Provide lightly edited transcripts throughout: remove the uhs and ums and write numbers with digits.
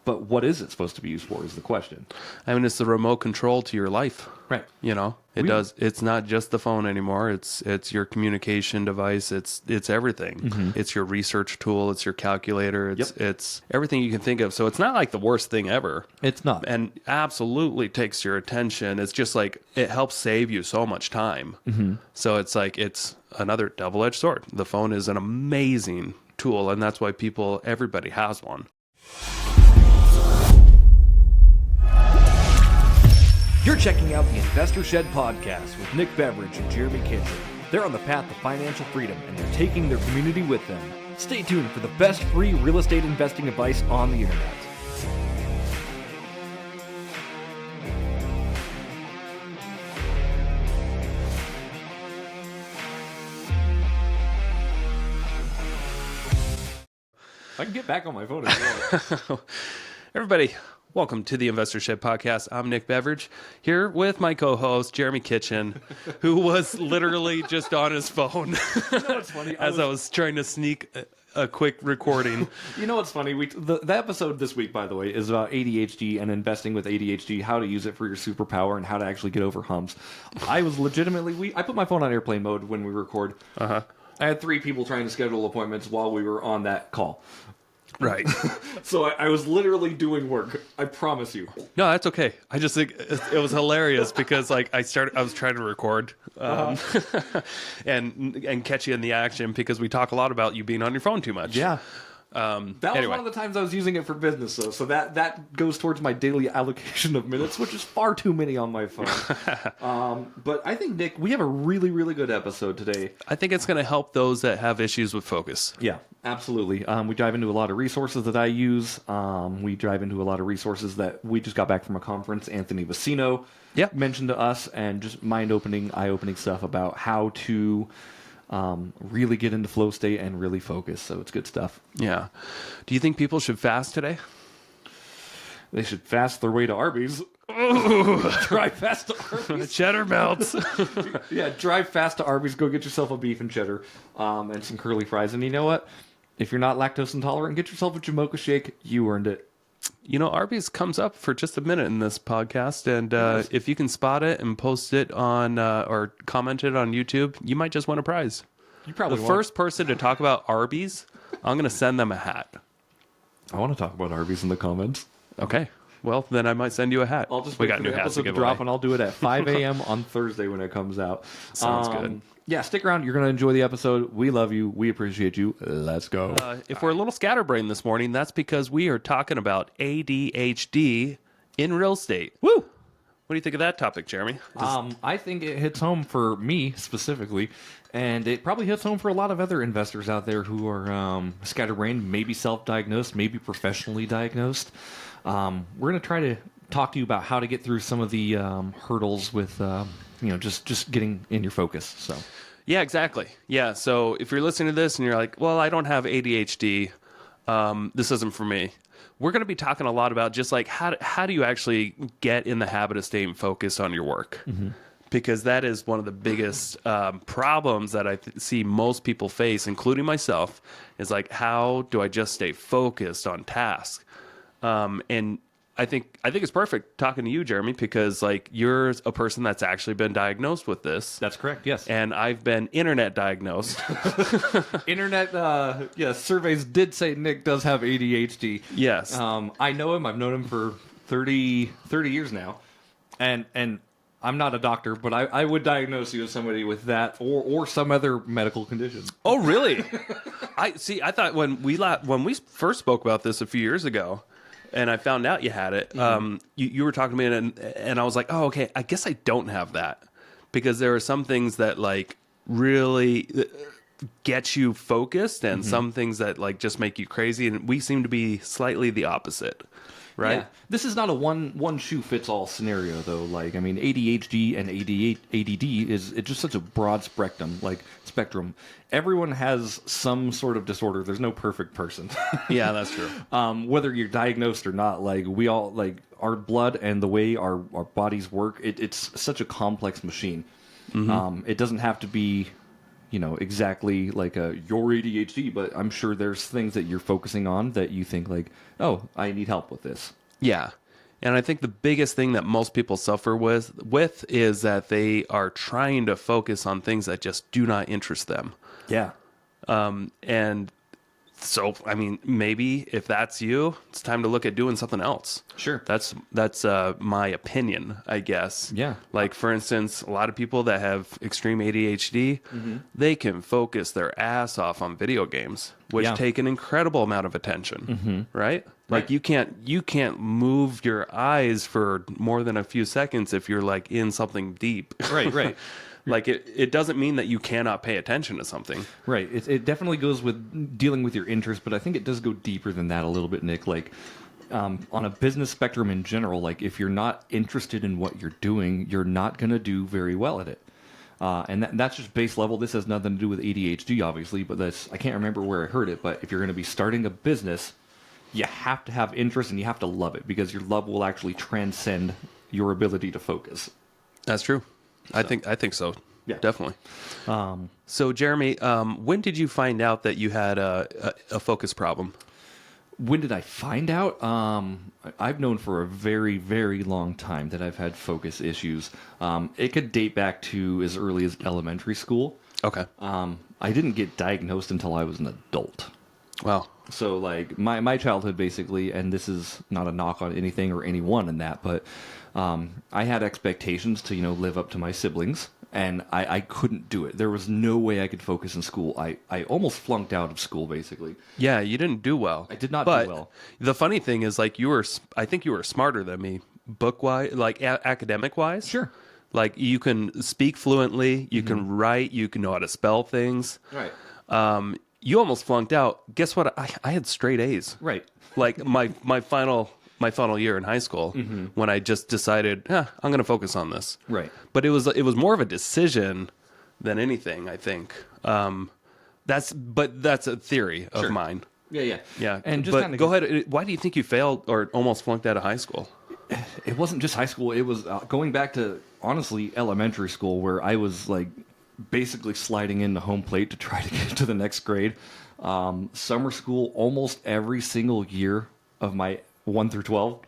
But what is it supposed to be used for is the question. I mean, it's the remote control to your life. Right. It's not just the phone anymore. It's your communication device. It's everything. Mm-hmm. It's your research tool. It's your calculator. It's everything you can think of. So it's not like the worst thing ever. It's not. And absolutely takes your attention. It's just like, it helps save you so much time. Mm-hmm. So it's like, it's another double-edged sword. The phone is an amazing tool, and that's why everybody has one. You're checking out the Investor Shed podcast with Nick Beveridge and Jeremy Kitchen. They're on the path to financial freedom, and they're taking their community with them. Stay tuned for the best free real estate investing advice on the internet. I can get back on my phone as well. Everybody, welcome to the Investor Shed podcast. I'm Nick Beveridge, here with my co-host, Jeremy Kitchen, who was literally just on his phone You know what's funny? I was trying to sneak a quick recording. You know what's funny? The episode this week, by the way, is about ADHD and investing with ADHD, how to use it for your superpower and how to actually get over humps. I was legitimately... I put my phone on airplane mode when we record. Uh-huh. I had 3 people trying to schedule appointments while we were on that call. Right. So I was literally doing work. I promise you. No, that's okay. I just think it was hilarious because I was trying to record and catch you in the action because we talk a lot about you being on your phone too much. Yeah. That was anyway. one of the times I was using it for business, though. So that goes towards my daily allocation of minutes, which is far too many on my phone. But I think, Nick, we have a really, really good episode today. I think it's going to help those that have issues with focus. Yeah, absolutely. We dive into a lot of resources that I use. We dive into a lot of resources that we just got back from a conference. Anthony Vicino mentioned to us, and just mind-opening, eye-opening stuff about how to... really get into flow state and really focus. So it's good stuff. Yeah. Do you think people should fast today? They should fast their way to Arby's. Drive fast to Arby's. Cheddar melts. Yeah, drive fast to Arby's. Go get yourself a beef and cheddar and some curly fries. And you know what? If you're not lactose intolerant, get yourself a Jamocha shake. You earned it. You know, Arby's comes up for just a minute in this podcast, and if you can spot it and post it on or comment it on YouTube, you might just win a prize. You probably the first person to talk about Arby's, I'm going to send them a hat. I want to talk about Arby's in the comments. Okay. Well, then I might send you a hat. I'll just we wait got for new the hats to episode to give drop, away. and I'll do it at 5 a.m. on Thursday when it comes out. Sounds good. Yeah, stick around. You're going to enjoy the episod. We love you. We appreciate you. Let's go. If we're a little scatterbrained this morning, that's because we are talking about ADHD in real estate. Woo! What do you think of that topic, Jeremy? I think it hits home for me specifically, and it probably hits home for a lot of other investors out there who are scatterbrained, maybe self-diagnosed, maybe professionally diagnosed. We're going to try to talk to you about how to get through some of the hurdles with, just getting in your focus. So, Yeah, exactly. Yeah, so if you're listening to this and you're like, well, I don't have ADHD, this isn't for me. We're going to be talking a lot about just like how do you actually get in the habit of staying focused on your work? Mm-hmm. Because that is one of the biggest problems that I see most people face, including myself, is like, how do I just stay focused on tasks? And I think it's perfect talking to you, Jeremy, because like you're a person that's actually been diagnosed with this. that's correct, yes. And I've been internet diagnosed. Internet, surveys did say Nick does have ADHD. Yes. I know him. I've known him for 30 years now. And I'm not a doctor, but I would diagnose you as somebody with that or some other medical condition. Oh, really? I thought when we first spoke about this a few years ago, and I found out you had it, you were talking to me, and I was like, oh, okay, I guess I don't have that. Because there are some things that, like, really get you focused, and some things that, like, just make you crazy, and we seem to be slightly the opposite, right? Yeah. This is not a one shoe fits all scenario, though. Like, I mean, ADHD and ADD it's just such a broad spectrum. Everyone has some sort of disorder. There's no perfect person. Yeah, that's true. Whether you're diagnosed or not, like we all like our blood and the way our bodies work. It's such a complex machine. It doesn't have to be, exactly like your ADHD, but I'm sure there's things that you're focusing on that you think like, oh, I need help with this. Yeah. And I think the biggest thing that most people suffer with is that they are trying to focus on things that just do not interest them. Yeah. And so, I mean, maybe if that's you, it's time to look at doing something else. Sure. That's my opinion, I guess. Yeah. Like, for instance, a lot of people that have extreme ADHD, they can focus their ass off on video games, which Yeah. take an incredible amount of attention, right? Like you can't move your eyes for more than a few seconds if you're like in something deep. Right. Like it doesn't mean that you cannot pay attention to something. Right. It definitely goes with dealing with your interests, but I think it does go deeper than that a little bit, Nick. Like, on a business spectrum in general, like if you're not interested in what you're doing, you're not going to do very well at it. And that's just base level. This has nothing to do with ADHD, obviously, but I can't remember where I heard it. But if you're going to be starting a business, you have to have interest and you have to love it, because your love will actually transcend your ability to focus. That's true. I think so. Yeah. Definitely. So Jeremy, when did you find out that you had a focus problem? When did I find out? I've known for a very, very long time that I've had focus issues. It could date back to as early as elementary school. Okay. I didn't get diagnosed until I was an adult. Wow. So, like, my childhood, basically, and this is not a knock on anything or anyone in that, but I had expectations to, live up to my siblings, and I couldn't do it. There was no way I could focus in school. I almost flunked out of school, basically. Yeah, you didn't do well. I did not do well. The funny thing is, like, I think you were smarter than me, book-wise, like, academic-wise. Sure. Like, you can speak fluently, you can write, you can know how to spell things. Right. You almost flunked out. Guess what? I had straight A's. Right. Like my final year in high school, when I just decided, I'm going to focus on this. Right. But it was more of a decision than anything, I think. That's a theory of Sure. mine. Yeah. Yeah. And just but kinda go ahead. Why do you think you failed or almost flunked out of high school? It wasn't just high school. It was going back to, honestly, elementary school, where I was, like, basically sliding into home plate to try to get to the next grade. Summer school, almost every single year of my 1 through 12.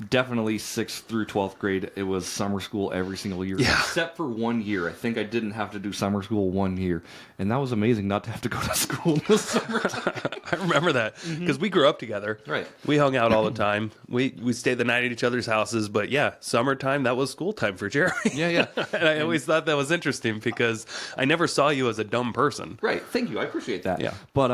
Definitely 6th through 12th grade, it was summer school every single year. Yeah. Except for 1 year. I think I didn't have to do summer school 1 year. And that was amazing, not to have to go to school in the summertime. I remember that because we grew up together. Right. We hung out all the time. We stayed the night at each other's houses. But yeah, summertime, that was school time for Jeremy. Yeah. And I always thought that was interesting because I never saw you as a dumb person. Right. Thank you. I appreciate that. Yeah. But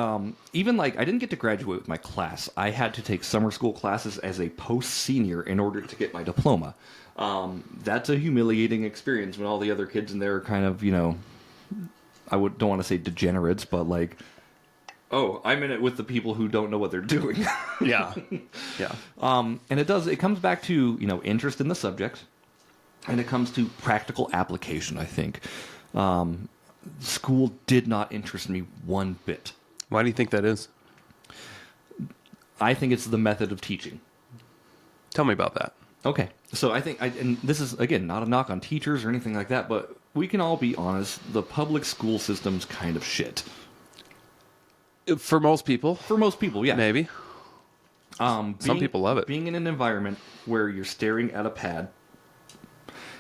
even like I didn't get to graduate with my class. I had to take summer school classes as a post-senior in order to get my diploma. That's a humiliating experience when all the other kids in there are kind of, don't want to say degenerates, but like, oh, I'm in it with the people who don't know what they're doing. Yeah. And it comes back to, interest in the subject, and it comes to practical application, I think. School did not interest me one bit. Why do you think that is? I think it's the method of teaching. Tell me about that. Okay. So I think, and this is, again, not a knock on teachers or anything like that, but we can all be honest, the public school system's kind of shit. For most people. For most people, yeah. Maybe. Some people love it. Being in an environment where you're staring at a pad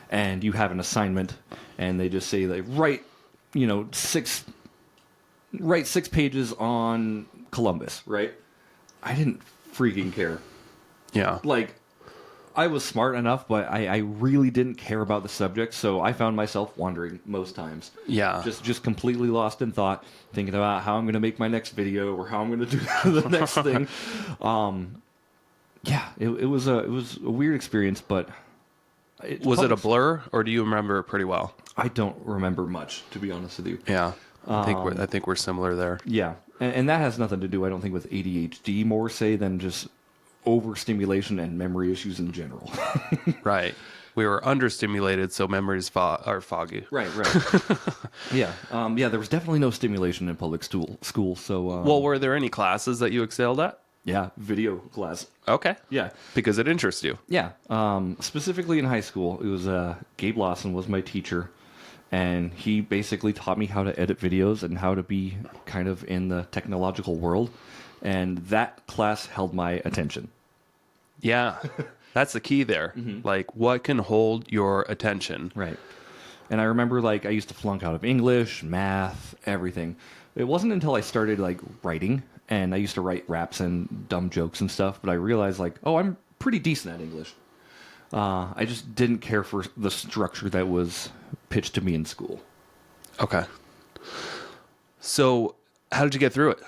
and you have an assignment and they just say, like, write 6 pages on Columbus, right? I didn't freaking care. Yeah. Like, I was smart enough, but I really didn't care about the subject, so I found myself wandering most times. Yeah. Just completely lost in thought, thinking about how I'm going to make my next video or how I'm going to do the next thing. It was a weird experience, but was it a blur, or do you remember it pretty well? I don't remember much, to be honest with you. Yeah. I think we're similar there. Yeah, and that has nothing to do, I don't think, with ADHD more say than just overstimulation and memory issues in general. Right. We were understimulated, so memories are foggy. Right. Yeah. There was definitely no stimulation in public school. So, well, were there any classes that you excelled at? Yeah, video class. Okay. Yeah. Because it interests you. Yeah. Specifically in high school, it was Gabe Lawson was my teacher, and he basically taught me how to edit videos and how to be kind of in the technological world, and that class held my attention. Yeah, that's the key there. Like, what can hold your attention? Right. And I remember, like, I used to flunk out of English, math, everything. It wasn't until I started, like, writing, and I used to write raps and dumb jokes and stuff, but I realized, like, oh, I'm pretty decent at English. I just didn't care for the structure that was pitched to me in school. Okay. So, how did you get through it?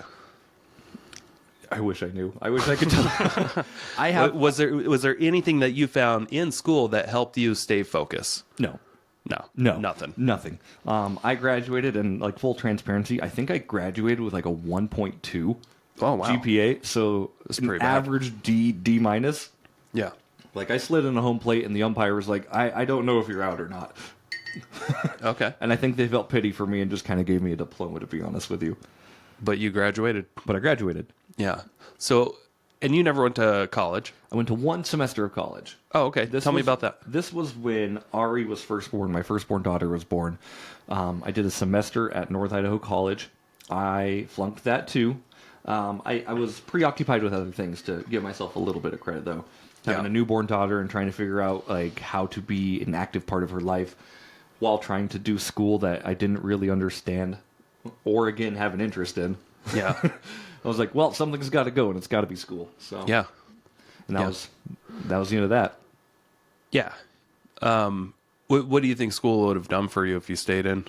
I wish I knew. I wish I could tell. I have... Was there anything that you found in school that helped you stay focused? No. No, nothing. Nothing. I graduated, and like full transparency, I think I graduated with like a 1.2 Oh wow, GPA. So it's pretty bad. average D minus. Yeah. Like I slid in a home plate, and the umpire was like, "I don't know if you're out or not." Okay. And I think they felt pity for me and just kind of gave me a diploma, to be honest with you. But you graduated. But I graduated. Yeah. So, and you never went to college. I went to one semester of college. Oh, okay. Tell me about that. This was when Ari was first born. My firstborn daughter was born. I did a semester at North Idaho College. I flunked that too. I was preoccupied with other things, to give myself a little bit of credit, though. Having a newborn daughter and trying to figure out like how to be an active part of her life while trying to do school that I didn't really understand or, again, have an interest in. Yeah. I was like, well, something's got to go, and it's got to be school. So Yeah. and that was the end of that. Yeah. What do you think school would have done for you if you stayed in?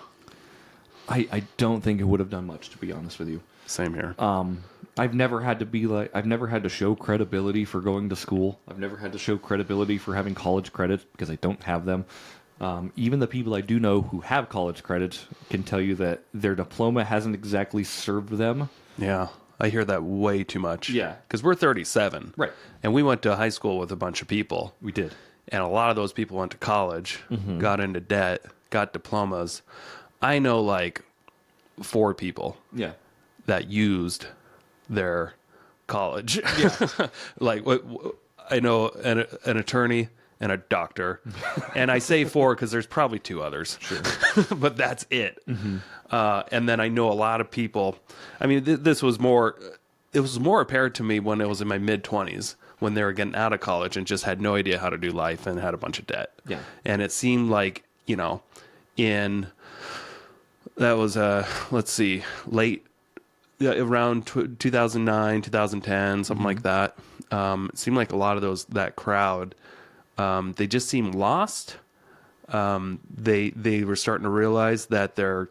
I don't think it would have done much, to be honest with you. Same here. I've never had to show credibility for going to school. I've never had to show credibility for having college credits because I don't have them. Even the people I do know who have college credits can tell you that their diploma hasn't exactly served them. Yeah. I hear that way too much. Yeah. Because we're 37. Right. And we went to high school with a bunch of people. We did. And a lot of those people went to college, got into debt, got diplomas. I know like 4 people Yeah. that used their college. Yeah. Like I know an attorney and a doctor, and I say 4 because there's probably 2 others. Sure. But that's it. And then I know a lot of people. I mean, this was more. It was more apparent to me when I was in my mid-20s, when they were getting out of college and just had no idea how to do life and had a bunch of debt. Yeah. And it seemed like, that was let's see, late around 2009, 2010, something like that. It seemed like a lot of that crowd, they just seemed lost. They were starting to realize that their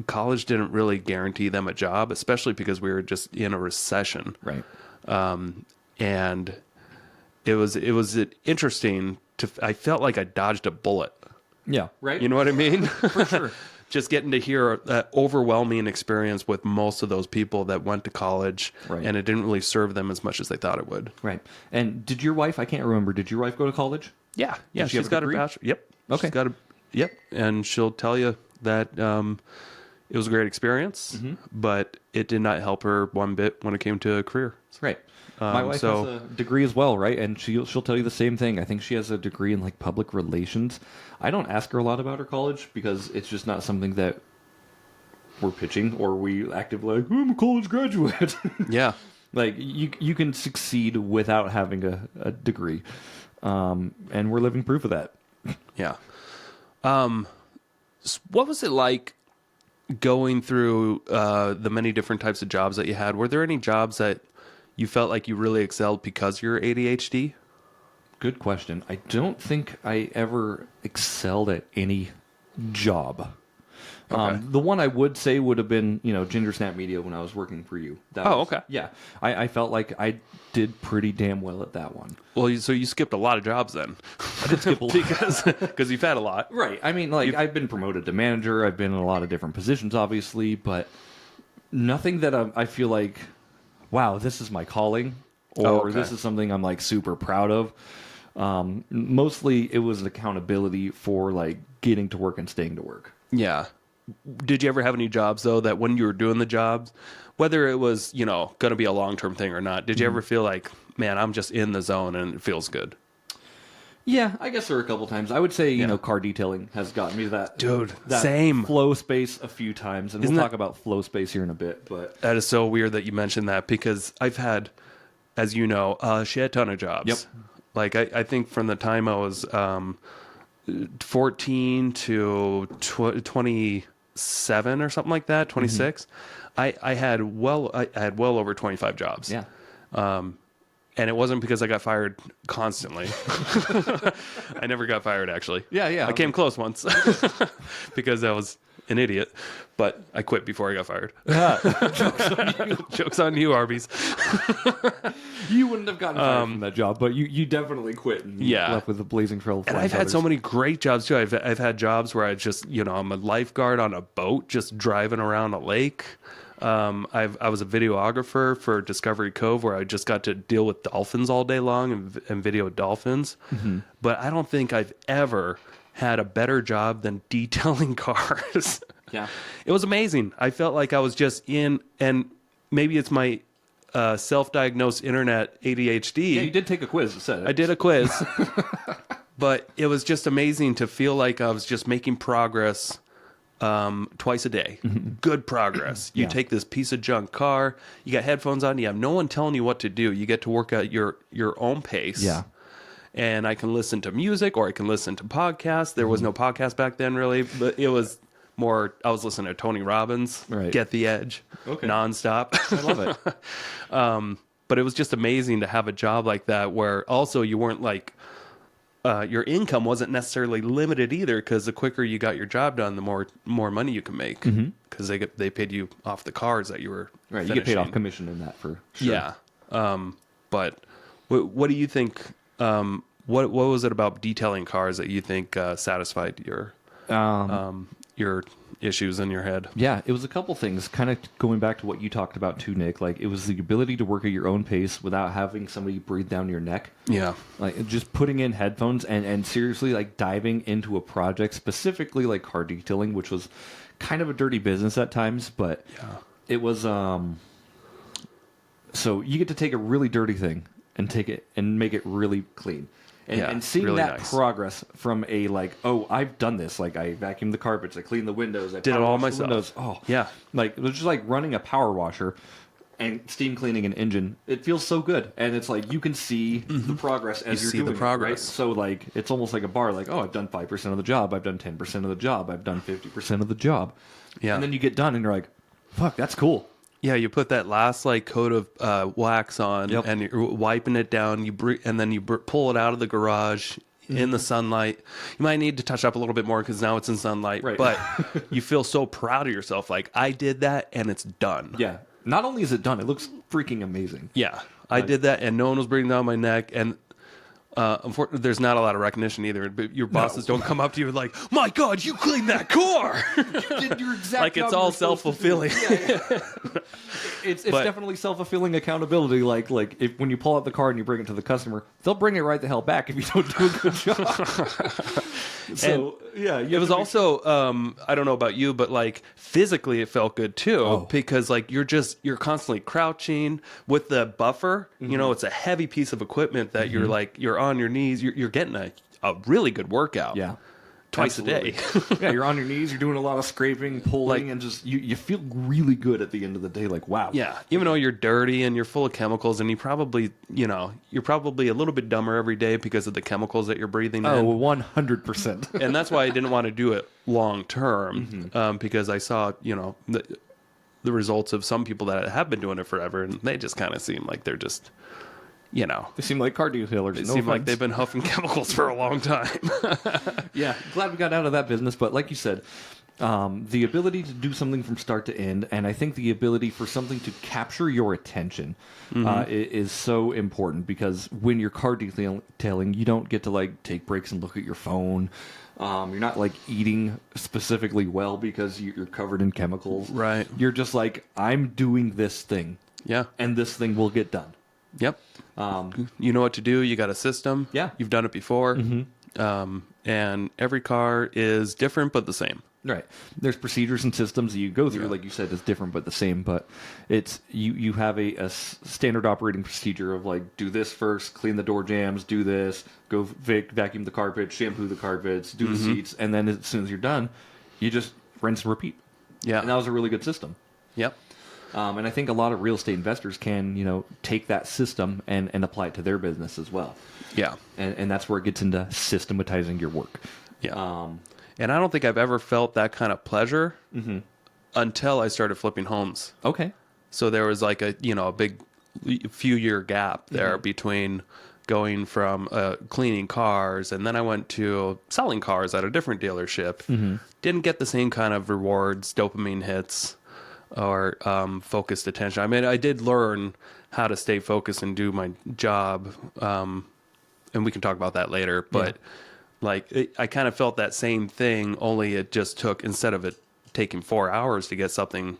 college didn't really guarantee them a job, especially because we were just in a recession. Right. And it was interesting I felt like I dodged a bullet. Yeah. Right. You know what I mean? For sure. Just getting to hear that overwhelming experience with most of those people that went to college, Right. and it didn't really serve them as much as they thought it would. Right. And did your wife? I can't remember. Did your wife go to college? Yeah. Did she have She's a got a degree? bachelor. Yep. Okay. She's got yep. And she'll tell you that it was a great experience, but it did not help her one bit when it came to a career. Right. My wife has a degree as well, right? And she'll tell you the same thing. I think she has a degree in like public relations. I don't ask her a lot about her college because it's just not something that we're pitching or we actively like, I'm a college graduate. Yeah. Like you can succeed without having a degree. And we're living proof of that. Yeah. What was it like going through the many different types of jobs that you had? Were there any jobs that you felt like you really excelled because of your ADHD? Good question. I don't think I ever excelled at any job. Okay. The one I would say would have been, Ginger Snap Media when I was working for you. Okay. Yeah. I felt like I did pretty damn well at that one. Well, so you skipped a lot of jobs then. I did skip a lot. Because you've had a lot. Right. I mean, like, I've been promoted to manager. I've been in a lot of different positions, obviously, but nothing that I feel like, wow, this is my calling, or this is something I'm, like, super proud of. Mostly it was accountability for, like, getting to work and staying to work. Yeah. Did you ever have any jobs, though, that when you were doing the jobs, whether it was, going to be a long-term thing or not, did you ever feel like, man, I'm just in the zone and it feels good? Yeah, I guess there are a couple times. I would say, you know, car detailing has gotten me to that. Dude, that same. flow space a few times. And Isn't we'll that- talk about flow space here in a bit. But That is so weird that you mentioned that, because I've had, as you know, a shit ton of jobs. Yep. Like I think from the time I was 14 to 27 or something like that, 26, I had well over 25 jobs. yeah. And it wasn't because I got fired constantly. I never got fired, actually. Yeah. I came close once because I was an idiot, but I quit before I got fired. Joke's on you, Arby's. You wouldn't have gotten fired from that job, but you definitely quit and Yeah. left with a blazing trail of And flying I've had so colors. many great jobs too. I've had jobs where I just, you know, I'm a lifeguard on a boat, just driving around a lake. I was a videographer for Discovery Cove, where I just got to deal with dolphins all day long and video dolphins. But I don't think I've ever had a better job than detailing cars. Yeah. It was amazing. I felt like I was just in, and maybe it's my self-diagnosed internet ADHD. Yeah, you did take a quiz that said it. I did a quiz, but it was just amazing to feel like I was just making progress twice a day. Good progress. You Yeah. take this piece of junk car, you got headphones on, you have no one telling you what to do. You get to work at your own pace. Yeah. And I can listen to music, or I can listen to podcasts. There was no podcast back then, really, but it was more, I was listening to Tony Robbins, Right. Get the Edge, Okay. nonstop. I love it. But it was just amazing to have a job like that, where also you weren't like, your income wasn't necessarily limited either, because the quicker you got your job done, the more money you can make, because they paid you off the cars that you were Right, you get paid off finishing. commission in that for sure. Yeah. But what do you think? What was it about detailing cars that you think satisfied your issues in your head? Yeah, it was a couple things. Kind of going back to what you talked about too, Nick. Like, it was the ability to work at your own pace without having somebody breathe down your neck. Yeah. Like, just putting in headphones and seriously, like, diving into a project, specifically like car detailing, which was kind of a dirty business at times, but it was. So you get to take a really dirty thing and take it and make it really clean. And seeing really that nice. progress from a, like, oh, I've done this. Like, I vacuumed the carpets, I cleaned the windows, I Did it power all washed the myself. windows. Oh, Yeah. Like, it was just like running a power washer and steam cleaning an engine. It feels so good. And it's like, you can see the progress as you're see doing the it, progress. right? So, like, it's almost like a bar. Like, oh, I've done 5% of the job. I've done 10% of the job. I've done 50% of the job. Yeah. And then you get done and you're like, fuck, that's cool. Yeah, you put that last like coat of wax on, Yep. and you're wiping it down. And then you pull it out of the garage in the sunlight. You might need to touch up a little bit more because now it's in sunlight. Right. But you feel so proud of yourself. Like, I did that, and it's done. Yeah. Not only is it done, it looks freaking amazing. Yeah, I did that, and no one was breathing down my neck. And unfortunately, there's not a lot of recognition either. But your bosses don't come up to you like, "My God, you cleaned that car!" You did your exact Like, job it's you all were supposed to do. self-fulfilling. Yeah. It's But- definitely self-fulfilling accountability. Like if when you pull out the car and you bring it to the customer, they'll bring it right the hell back if you don't do a good job. So yeah, It was also, I don't know about you, but like physically it felt good too, because like you're constantly crouching with the buffer. You know, it's a heavy piece of equipment that you're on your knees. You're getting a really good workout. yeah. Twice a day. Yeah, you're on your knees, you're doing a lot of scraping, pulling, and just you feel really good at the end of the day. Like, wow. Yeah, even though you're dirty and you're full of chemicals, and you're probably a little bit dumber every day because of the chemicals that you're breathing Oh, in. 100%. And that's why I didn't want to do it long term, because I saw, the results of some people that have been doing it forever, and they just kind of seem like they're just, They seem like car detailers. they no seem like offense. they've been huffing chemicals for a long time. Yeah, glad we got out of that business. But like you said, the ability to do something from start to end, and I think the ability for something to capture your attention is so important, because when you're car detailing, you don't get to like take breaks and look at your phone. You're not like eating specifically well because you're covered in chemicals. Right. You're just like, I'm doing this thing, Yeah. and this thing will get done. Yep. You know what to do. You got a system. Yeah. You've done it before. And every car is different but the same. Right. There's procedures and systems that you go through, like you said, it's different but the same. But it's you have a standard operating procedure of like, do this first, clean the door jambs, do this, go vacuum the carpet, shampoo the carpets, do the seats, and then as soon as you're done, you just rinse and repeat. Yeah. And that was a really good system. Yep. And I think a lot of real estate investors can, take that system and apply it to their business as well. Yeah. And that's where it gets into systematizing your work. Yeah. And I don't think I've ever felt that kind of pleasure until I started flipping homes. Okay. So there was like a big few year gap there between going from cleaning cars, and then I went to selling cars at a different dealership. Didn't get the same kind of rewards, dopamine hits, or focused attention. I mean, I did learn how to stay focused and do my job, and we can talk about that later. But I kind of felt that same thing, only it just took, instead of it taking 4 hours to get something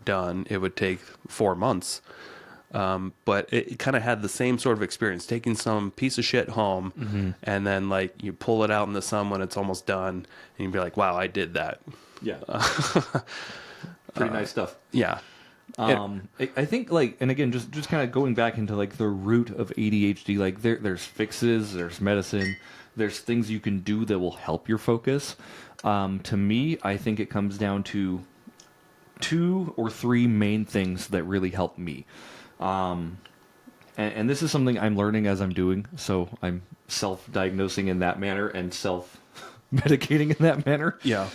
done, it would take 4 months. But it kind of had the same sort of experience, taking some piece of shit home, and then like you pull it out in the sun when it's almost done, and you'd be like, wow, I did that. Yeah. Pretty nice stuff. Yeah. I think and again, just kind of going back into like the root of ADHD, like there's fixes, there's medicine, there's things you can do that will help your focus. To me, I think it comes down to 2 or 3 main things that really help me. And this is something I'm learning as I'm doing, so I'm self-diagnosing in that manner and self-medicating in that manner. Yeah.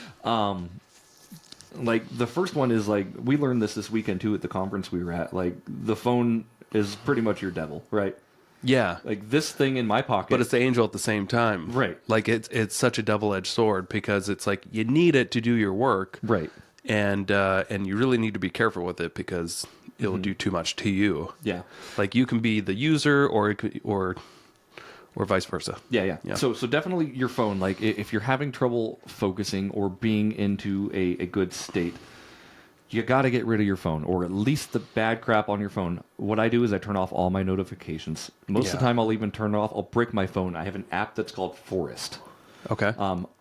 Like the first one is like, we learned this weekend too at the conference we were at. Like the phone is pretty much your devil, right? Yeah. Like this thing in my pocket, But it's the angel at the same time. Right. Like it's such a double-edged sword, because it's like you need it to do your work. right? And you really need to be careful with it, because it'll do too much to you. Yeah, Like you can be the user, or vice versa. yeah. Yeah. So definitely your phone. Like if you're having trouble focusing or being into a good state, you got to get rid of your phone, or at least the bad crap on your phone. What I do is I turn off all my notifications. Most of the time, I'll even turn it off. I'll break my phone. I have an app that's called Forest. Okay.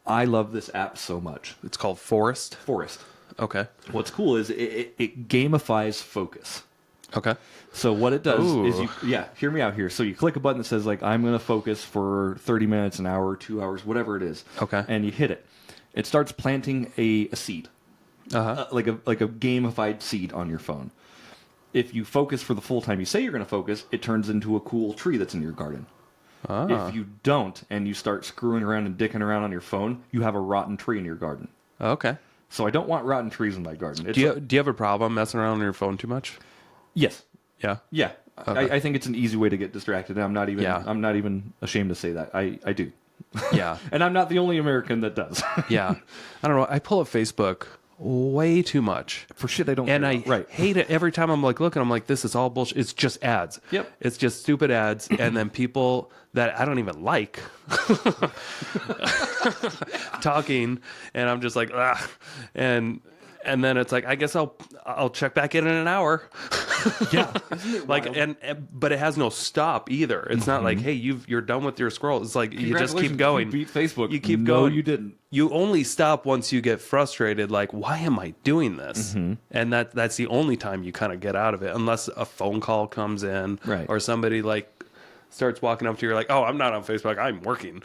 I love this app so much. It's called Forest. Forest. Okay. What's cool is it gamifies focus. Okay. So what it does Ooh. is hear me out here. So you click a button that says like, I'm going to focus for 30 minutes, an hour, 2 hours, whatever it is. Okay. And you hit it. It starts planting a seed, like a gamified seed on your phone. If you focus for the full time you say you're going to focus, it turns into a cool tree that's in your garden. If you don't, and you start screwing around and dicking around on your phone, you have a rotten tree in your garden. Okay. So I don't want rotten trees in my garden. Do you have a problem messing around on your phone too much? Yes. Yeah. Yeah. Okay. I think it's an easy way to get distracted. And I'm not even Yeah. I'm not even ashamed to say that. I do. Yeah. And I'm not the only American that does. Yeah. I don't know. I pull up Facebook way too much. For shit I don't And care I about. hate it every time. I'm like looking, I'm like, this is all bullshit. It's just ads. Yep. It's just stupid ads. And then people that I don't even like talking, and I'm just like, ugh. And then it's like, I guess I'll check back in an hour. Yeah. Like, but it has no stop either. It's not like, hey, you're done with your scroll. It's like, you just keep going. You beat Facebook. You keep No, going. you didn't. You only stop once you get frustrated. Like, why am I doing this? And that's the only time you kind of get out of it, unless a phone call comes in, Right. or somebody like starts walking up to you. You're like, oh, I'm not on Facebook. I'm working.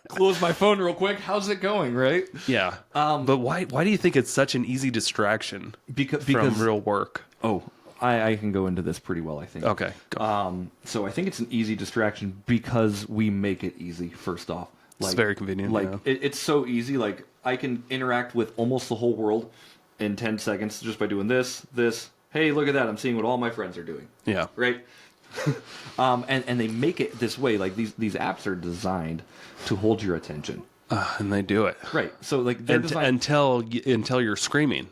Close my phone real quick. How's it going, right? Yeah. But why do you think it's such an easy distraction Because from real work? Oh, I can go into this pretty well, I think. Okay. Go. So I think it's an easy distraction because we make it easy, first off. It's very convenient. Like yeah. it's so easy. Like I can interact with almost the whole world in 10 seconds just by doing this. Hey, look at that. I'm seeing what all my friends are doing. Yeah. Right? And they make it this way. Like these apps are designed to hold your attention. And they do it. Right. So like they're designed until you're screaming.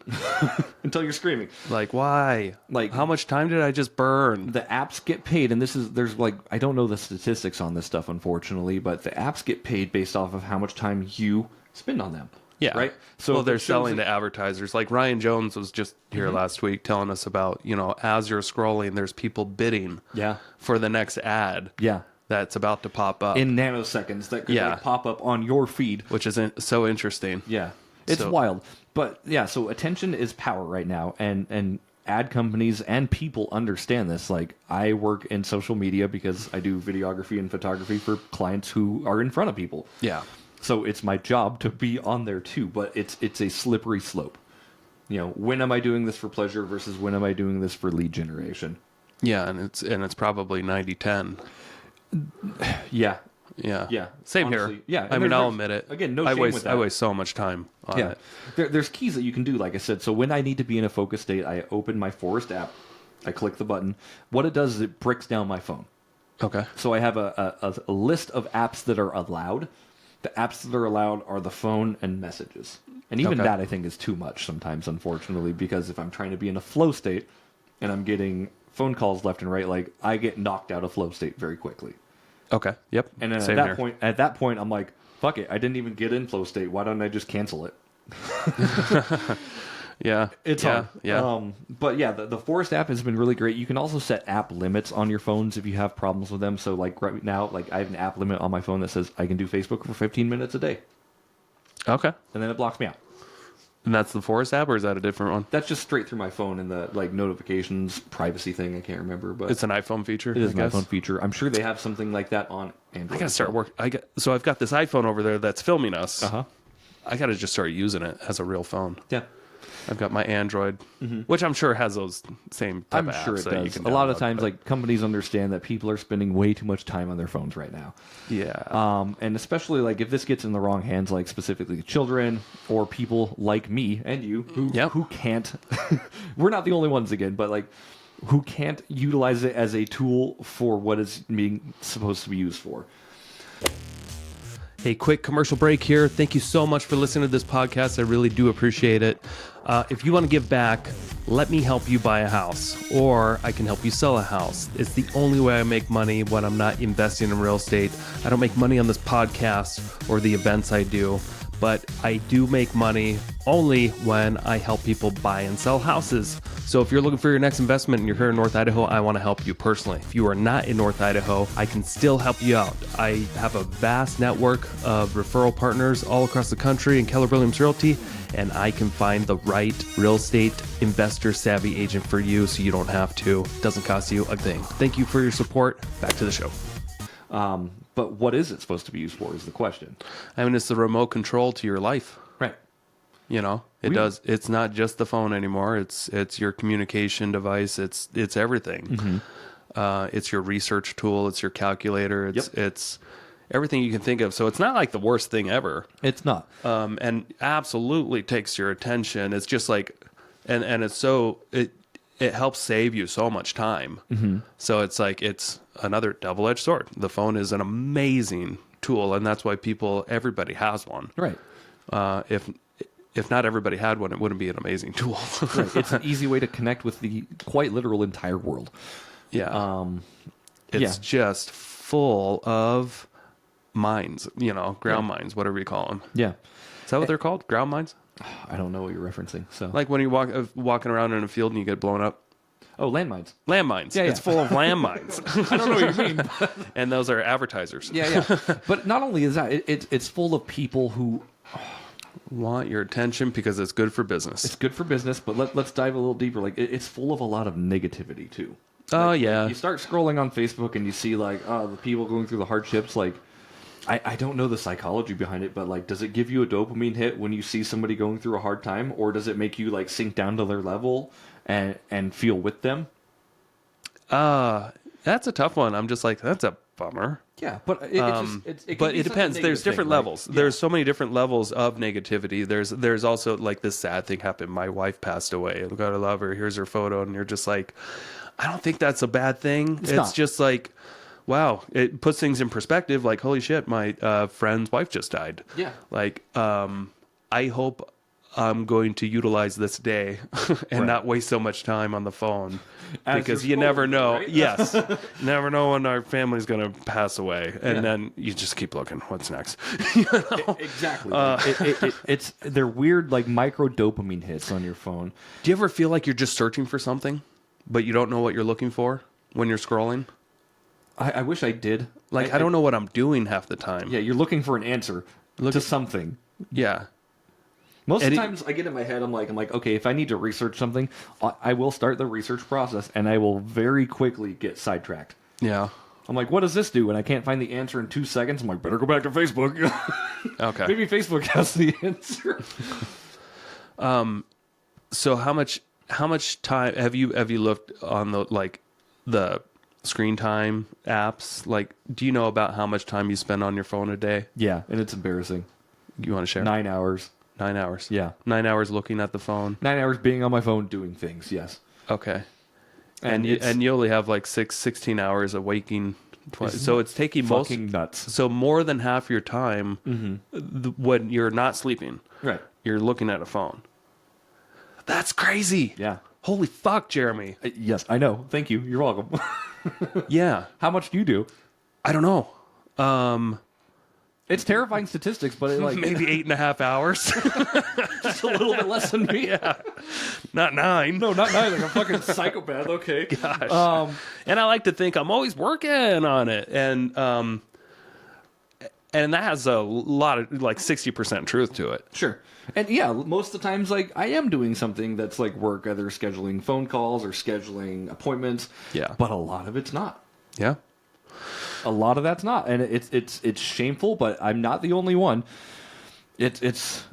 until you're screaming. Like, why? Like, how much time did I just burn? The apps get paid, and there's like, I don't know the statistics on this stuff, unfortunately, but the apps get paid based off of how much time you spend on them. Yeah. Right? So they're it shows selling that- to advertisers. Like Ryan Jones was just here last week telling us about, as you're scrolling, there's people bidding Yeah. for the next ad. Yeah. that's about to pop up in nanoseconds that could Yeah. like, pop up on your feed. which is so interesting. Yeah, it's So- wild. But yeah, so attention is power right now, and ad companies and people understand this. Like, I work in social media because I do videography and photography for clients who are in front of people. Yeah. So it's my job to be on there too, but it's a slippery slope. You know, when am I doing this for pleasure versus when am I doing this for lead generation? Yeah, and it's probably 90-10. Yeah. Yeah. Yeah. Same Honestly, here. yeah. I And mean, there's- I'll admit it. again, no I shame waste with that. I waste so much time on Yeah. it. There's keys that you can do, like I said. So when I need to be in a focus state, I open my Forest app, I click the button. What it does is it breaks down my phone. Okay. So I have a list of apps that are allowed. The apps that are allowed are the phone and messages. And even Okay. that, I think, is too much sometimes, unfortunately, because if I'm trying to be in a flow state and I'm getting phone calls left and right, like, I get knocked out of flow state very quickly. Okay. Yep. And then Same here. at that point, I'm like, fuck it, I didn't even get in flow state. Why don't I just cancel it? Yeah. It's yeah. hard. Yeah. But yeah, the Forest app has been really great. You can also set app limits on your phones if you have problems with them. So like right now, like I have an app limit on my phone that says I can do Facebook for 15 minutes a day, Okay. and then it blocks me out. And that's the Forest app, or is that a different one? That's just straight through my phone and the like notifications privacy thing. I can't remember, but It's an iPhone feature. it is I an guess. iPhone feature. I'm sure they have something like that on Android. I gotta start work. So I've got this iPhone over there that's filming us. Uh huh. I gotta just start using it as a real phone. Yeah. I've got my Android, which I'm sure has those same type I'm of sure apps it that you does. can A lot of download, times, but- like companies understand that people are spending way too much time on their phones right now. yeah, And especially like if this gets in the wrong hands, like specifically children or people like me and you Yep. who can't, we're not the only ones again, but like who can't utilize it as a tool for what it's being supposed to be used for. Hey, quick commercial break here. Thank you so much for listening to this podcast. I really do appreciate it. If you want to give back, let me help you buy a house, or I can help you sell a house. It's the only way I make money when I'm not investing in real estate. I don't make money on this podcast or the events I do, but I do make money only when I help people buy and sell houses. So if you're looking for your next investment and you're here in North Idaho, I want to help you personally. If you are not in North Idaho, I can still help you out. I have a vast network of referral partners all across the country in Keller Williams Realty, and I can find the right real estate investor savvy agent for you so you don't have to. It doesn't cost you a thing. Thank you for your support. Back to the show. But what is it supposed to be used for is the question. I mean, it's the remote control to your life. Right. You know, it's not just the phone anymore. It's your communication device. It's everything. It's your research tool. It's your calculator. It's everything you can think of. So it's not like the worst thing ever. It's not. And absolutely takes your attention. It's just like, and it's so, it helps save you so much time. So it's like, it's another double-edged sword. The phone is an amazing tool, and that's why everybody has one. Right. If not everybody had one, it wouldn't be an amazing tool. Right. It's an easy way to connect with the quite literal entire world. Yeah. It's yeah. just full of mines, ground mines, whatever you call them. Yeah. Is that what they're called? Ground mines? I don't know what you're referencing. So Like when you walking around in a field and you get blown up? landmines. Landmines. Yeah, It's yeah. full of landmines. I don't know what you mean. And those are advertisers. Yeah. But not only is that, it's full of people who Want your attention because it's good for business. it's good for business, but let's dive a little deeper. Like it's full of a lot of negativity too. Oh, yeah. You start scrolling on Facebook and you see like the people going through the hardships. Like I don't know the psychology behind it, but like, does it give you a dopamine hit when you see somebody going through a hard time, or does it make you like sink down to their level and feel with them? That's a tough one. I'm just like, that's a bummer. Yeah, but it can But be it such a depends. There's negative different thing, right? levels. Yeah. There's so many different levels of negativity. There's also like this sad thing happened. My wife passed away. God, I love her. Here's her photo, and you're just like, I don't think that's a bad thing. It's not. just like, wow, it puts things in perspective. Like, holy shit, my friend's wife just died. Yeah. Like, I hope I'm going to utilize this day and Right. not waste so much time on the phone. As Because you're you never supposed to, know. right? Yes. Never know when our family's going to pass away. And Yeah. then you just keep looking. What's next? Exactly. It's they're weird like micro dopamine hits on your phone. Do you ever feel like you're just searching for something, but you don't know what you're looking for when you're scrolling? I wish I did. Like, I don't know what I'm doing half the time. Yeah, you're looking for an answer to something. Yeah. Most of the times I get in my head, I'm like, okay, if I need to research something, I will start the research process, and I will very quickly get sidetracked. Yeah. I'm like, what does this do? And I can't find the answer in 2 seconds. I'm like, better go back to Facebook. Okay. Maybe Facebook has the answer. So how much time have you looked on the screen time apps? Like, do you know about how much time you spend on your phone a day? Yeah, and it's embarrassing. You want to share? 9 hours. 9 hours. Yeah. 9 hours looking at the phone. 9 hours being on my phone doing things, yes. Okay. And you only have like 16 hours of waking. So it's taking fucking nuts. So more than half your time when you're not sleeping, Right. you're looking at a phone. That's crazy. Yeah. Holy fuck, Jeremy. Yes, I know. Thank you. You're welcome. Yeah. How much do you do? I don't know. It's terrifying statistics, but Maybe 8.5 hours. just a little bit less than me. Yeah. Not 9. No, not 9. Like a fucking psychopath. Okay. Gosh. And I like to think I'm always working on it. And that has a lot of, like, 60% truth to it. Sure. And yeah, most of the times, like, I am doing something that's like work, either scheduling phone calls or scheduling appointments. Yeah. But a lot of it's not. Yeah. A lot of that's not, and it's shameful. But I'm not the only one. It's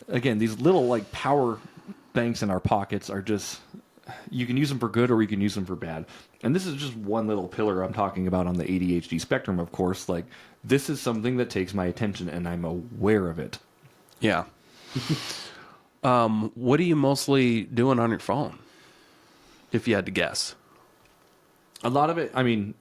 again, these little like power banks in our pockets are just, you can use them for good or you can use them for bad. And this is just one little pillar I'm talking about on the ADHD spectrum. Of course, like, this is something that takes my attention, and I'm aware of it. Yeah. What are you mostly doing on your phone, if you had to guess? A lot of it, I mean,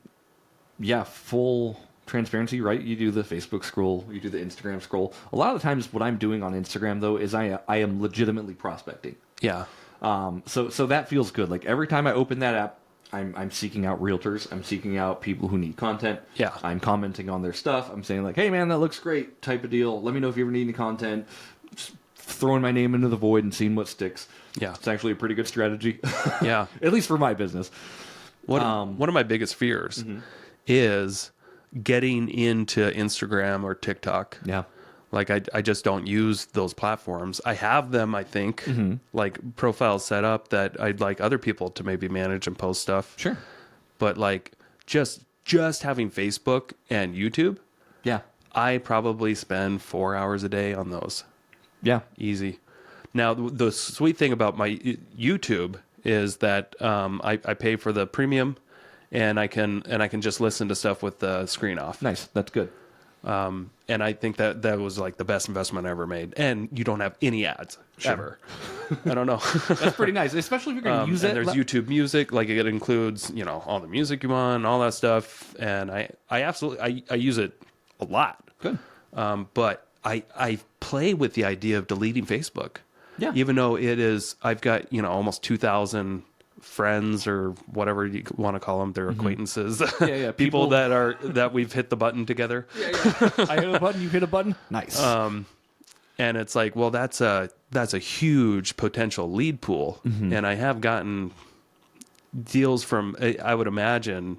yeah, full transparency, right? You do the Facebook scroll, you do the Instagram scroll. A lot of the times what I'm doing on Instagram, though, is I am legitimately prospecting. Yeah. So that feels good. Like, every time I open that app, I'm seeking out realtors. I'm seeking out people who need content. Yeah. I'm commenting on their stuff. I'm saying, like, hey, man, that looks great, type of deal. Let me know if you ever need any content. Just throwing my name into the void and seeing what sticks. Yeah. It's actually a pretty good strategy. Yeah. At least for my business. One of my biggest fears is getting into Instagram or TikTok. Yeah. Like, I just don't use those platforms. I have them, I think, like, profiles set up that I'd like other people to maybe manage and post stuff. Sure. But, like, just having Facebook and YouTube, Yeah. I probably spend 4 hours a day on those. Yeah. Easy. Now, the sweet thing about my YouTube is that I pay for the premium, and I can just listen to stuff with the screen off. Nice. That's good. And I think that was like the best investment I ever made. And you don't have any ads ever. I don't know. That's pretty nice, especially if you're going to use it. And there's YouTube Music, like, it includes, all the music you want, all that stuff. And I absolutely use it a lot. Good. But I play with the idea of deleting Facebook. Yeah. Even though I've got, almost 2,000 friends or whatever you want to call them, their acquaintances. Yeah. People that we've hit the button together. Yeah. I hit a button, you hit a button. Nice. And it's like, well, that's a huge potential lead pool. And I have gotten deals from, I would imagine,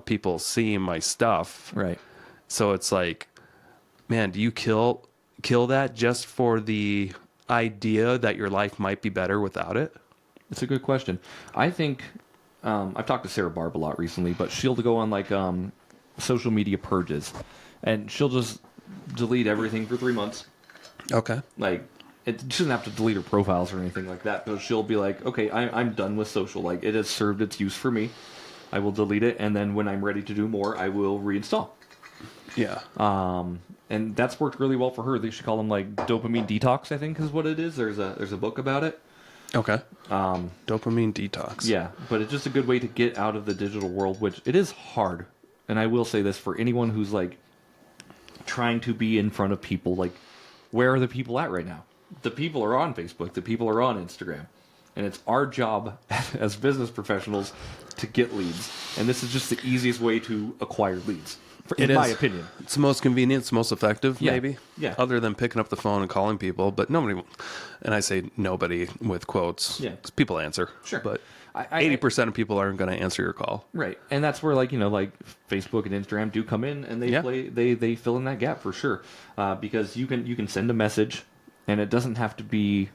people seeing my stuff. Right. So it's like, man, do you kill that just for the idea that your life might be better without it? It's a good question. I think I've talked to Sarah Barb a lot recently, but she'll go on like social media purges, and she'll just delete everything for 3 months. Okay. Like, she doesn't have to delete her profiles or anything like that, but she'll be like, okay, I'm done with social. Like, it has served its use for me. I will delete it, and then when I'm ready to do more, I will reinstall. Yeah. And that's worked really well for her. They should call them like dopamine detox, I think is what it is. There's a book about it. Okay. Dopamine detox. Yeah, but it's just a good way to get out of the digital world, which it is hard. And I will say this for anyone who's like trying to be in front of people, like, where are the people at right now? The people are on Facebook. The people are on Instagram. And it's our job as business professionals to get leads. And this is just the easiest way to acquire leads, in my opinion. It's the most convenient, it's most effective, Yeah. maybe. Yeah. Other than picking up the phone and calling people, but nobody, and I say nobody with quotes, Yeah. 'cause people answer. Sure. But 80% of people aren't going to answer your call. Right, and that's where like Facebook and Instagram do come in, and they fill in that gap for sure, because you can send a message, and it doesn't have to be,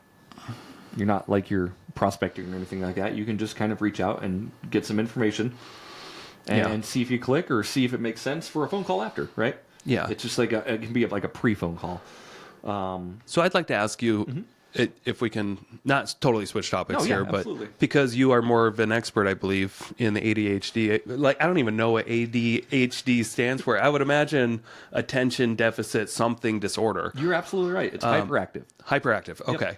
you're not like you're prospecting or anything like that. You can just kind of reach out and get some information, and see if you click or see if it makes sense for a phone call after. Right? Yeah, it's just like it can be like a pre-phone call. So I'd like to ask you. If we can not totally switch topics here, but absolutely. because you are more of an expert, I believe, in the ADHD, like I don't even know what ADHD stands for. I would imagine attention deficit something disorder. You're absolutely right. It's hyperactive. Hyperactive. Okay.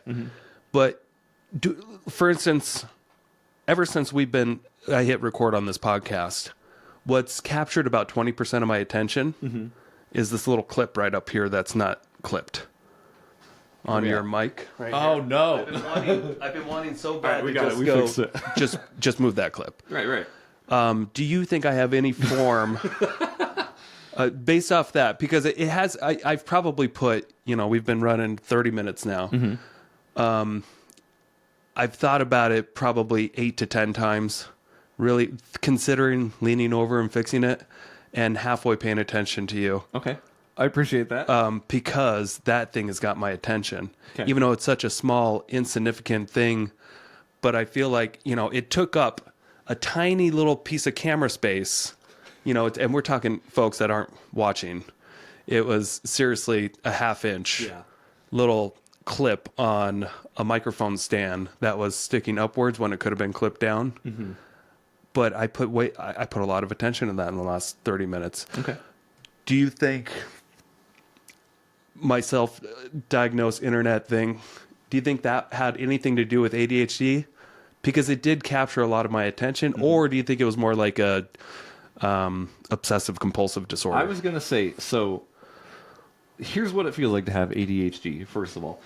But for instance, ever since I hit record on this podcast, what's captured about 20% of my attention is this little clip right up here that's not clipped on your mic. Right oh here. no! I've been wanting so bad right, to fixed it. just move that clip. Right. Do you think I have any form based off that? Because it has. I've probably put. We've been running 30 minutes now. I've thought about it probably 8 to 10 times, really considering leaning over and fixing it, and halfway paying attention to you. Okay. I appreciate that. Because that thing has got my attention, okay. Even though it's such a small, insignificant thing. But I feel like, it took up a tiny little piece of camera space, and we're talking folks that aren't watching. It was seriously a half-inch little clip on a microphone stand that was sticking upwards when it could have been clipped down. But I put a lot of attention in that in the last 30 minutes. Okay. Do you think my self-diagnosed internet thing, do you think that had anything to do with ADHD? Because it did capture a lot of my attention. Or do you think it was more like a obsessive compulsive disorder? I was going to say, so here's what it feels like to have ADHD, first of all.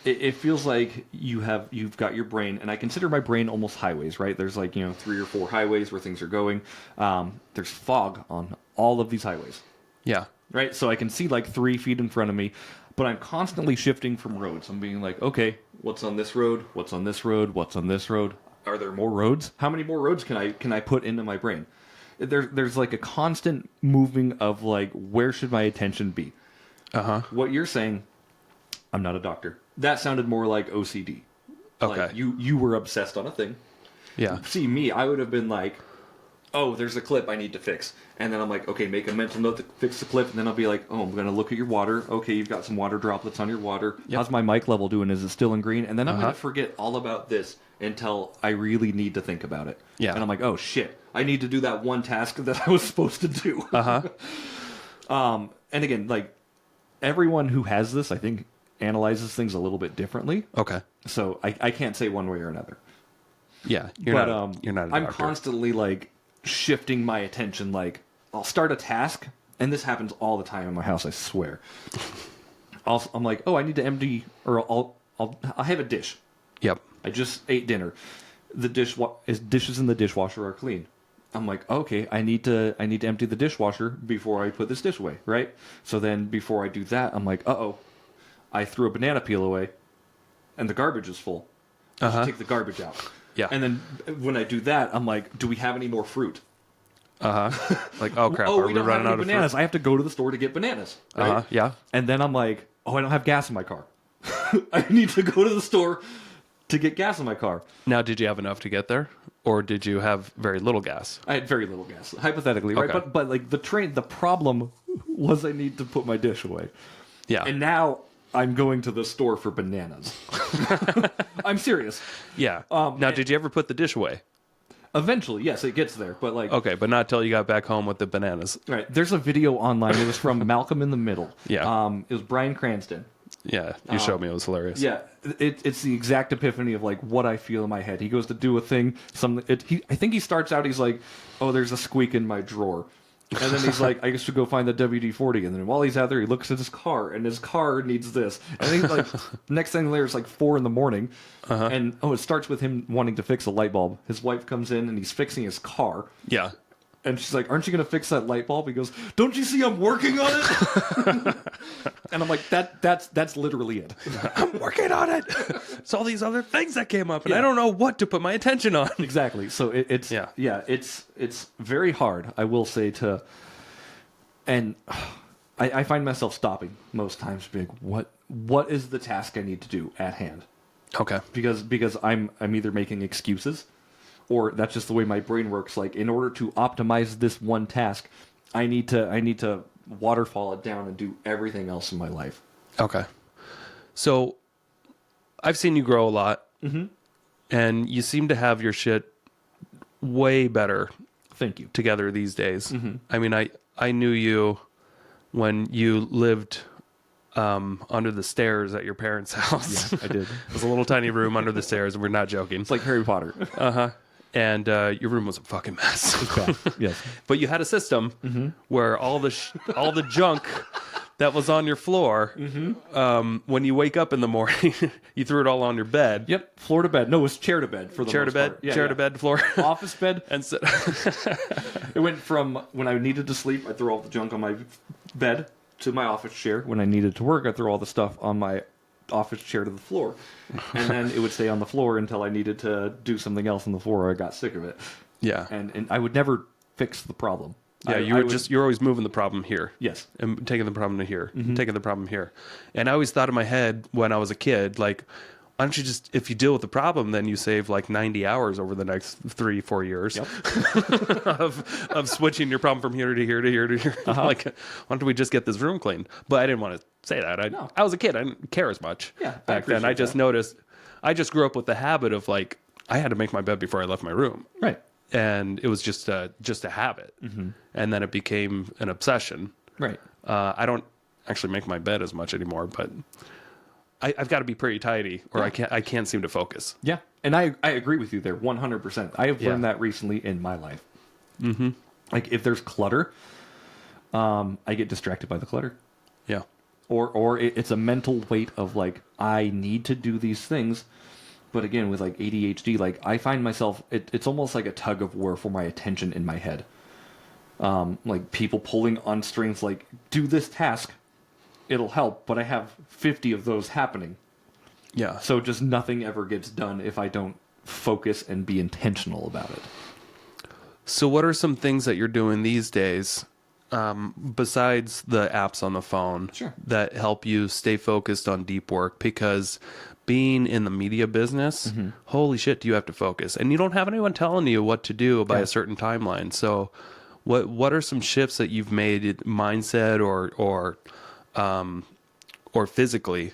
It feels like you've got your brain, and I consider my brain almost highways, right? There's 3 or 4 highways where things are going. There's fog on all of these highways. Yeah. Right? So I can see 3 feet in front of me, but I'm constantly shifting from roads. I'm being like, okay, what's on this road? What's on this road? What's on this road? Are there more roads? How many more roads can I put into my brain? There's a constant moving of where should my attention be? What you're saying, I'm not a doctor. That sounded more like OCD. Okay. You were obsessed on a thing. Yeah. See, me, I would have been like, oh, there's a clip I need to fix. And then I'm like, okay, make a mental note to fix the clip. And then I'll be like, oh, I'm going to look at your water. Okay, you've got some water droplets on your water. Yep. How's my mic level doing? Is it still in green? And then I'm going to forget all about this until I really need to think about it. Yeah. And I'm like, oh, shit. I need to do that one task that I was supposed to do. And again, everyone who has this, I think, analyzes things a little bit differently. Okay. So I can't say one way or another. Yeah. You're not a doctor. I'm constantly shifting my attention. I'll start a task, and this happens all the time in my house, I swear. I'm like, oh, I need to empty, or I'll have a dish. Yep. I just ate dinner. The dishes in the dishwasher are clean. I'm like, okay, I need to empty the dishwasher before I put this dish away, right? So then before I do that, I'm like, uh-oh, I threw a banana peel away, and the garbage is full. I should take the garbage out. Yeah. And then when I do that, I'm like, do we have any more fruit? Oh crap! Oh, Are we we don't have running any out of bananas. fruit? I have to go to the store to get bananas. Right? Yeah. And then I'm like, oh, I don't have gas in my car. I need to go to the store to get gas in my car. Now, did you have enough to get there, or did you have very little gas? I had very little gas, hypothetically, right? Okay. But the problem was I need to put my dish away. Yeah. And now I'm going to the store for bananas. I'm serious. Yeah. Now, did you ever put the dish away? Eventually, yes, it gets there, but Okay, but not till you got back home with the bananas. Right. There's a video online. It was from Malcolm in the Middle. Yeah. It was Bryan Cranston. Yeah, you showed me. It was hilarious. Yeah, it's the exact epiphany of what I feel in my head. He goes to do a thing. I think he starts out. He's like, "Oh, there's a squeak in my drawer," and then he's like, "I guess to go find the WD-40." And then while he's out there, he looks at his car, and his car needs this. And he's like, next thing there's 4 in the morning, and it starts with him wanting to fix a light bulb. His wife comes in, and he's fixing his car. Yeah. And she's like, aren't you going to fix that light bulb? He goes, don't you see I'm working on it? And I'm like, that's literally it. I'm working on it. It's all these other things that came up, and I don't know what to put my attention on. Exactly. So it's very hard, I will say, and I find myself stopping most times, being like, what is the task I need to do at hand? Okay. Because I'm either making excuses, or that's just the way my brain works. Like, in order to optimize this one task, I need to waterfall it down and do everything else in my life. Okay. So I've seen you grow a lot, and you seem to have your shit way better Thank you. together these days. I mean, I knew you when you lived under the stairs at your parents' house. Yeah, I did. It was a little tiny room under the stairs, and we're not joking. It's like Harry Potter. And your room was a fucking mess. Bad. Yes. But you had a system where all the junk that was on your floor, when you wake up in the morning, you threw it all on your bed. Yep. Floor to bed. No, it was chair to bed for the Chair to most bed, part. Yeah, chair yeah. to bed, floor. Office bed. And so, It went from when I needed to sleep, I threw all the junk on my bed, to my office chair. When I needed to work, I threw all the stuff on my office chair to the floor. And then it would stay on the floor until I needed to do something else on the floor, or I got sick of it. yeah. And I would never fix the problem. Yeah, you're always moving the problem here. Yes. And taking the problem to here, taking the problem here. And I always thought in my head when I was a kid, like, why don't you just, if you deal with the problem, then you save like 90 hours over the next 3-4 years of switching your problem from here to here to here to here. Like, why don't we just get this room cleaned? But I didn't want to say that. I was a kid. I didn't care as much back then. I just noticed, I just grew up with the habit of, like, I had to make my bed before I left my room. Right. And it was just a habit. And then it became an obsession. Right. I don't actually make my bed as much anymore, but I've got to be pretty tidy, or I can't seem to focus. Yeah. And I agree with you there 100%. I have learned that recently in my life. Like, if there's clutter, I get distracted by the clutter. Yeah. Or it's a mental weight of, like, I need to do these things. But again, with, like, ADHD, like, I find myself, it's almost like a tug of war for my attention in my head. Like, people pulling on strings, like, do this task, it'll help, but I have 50 of those happening. Yeah. So just nothing ever gets done if I don't focus and be intentional about it. So what are some things that you're doing these days, besides the apps on the phone, that help you stay focused on deep work? Because being in the media business, holy shit, do you have to focus. And you don't have anyone telling you what to do by a certain timeline. So what are some shifts that you've made, mindset or physically,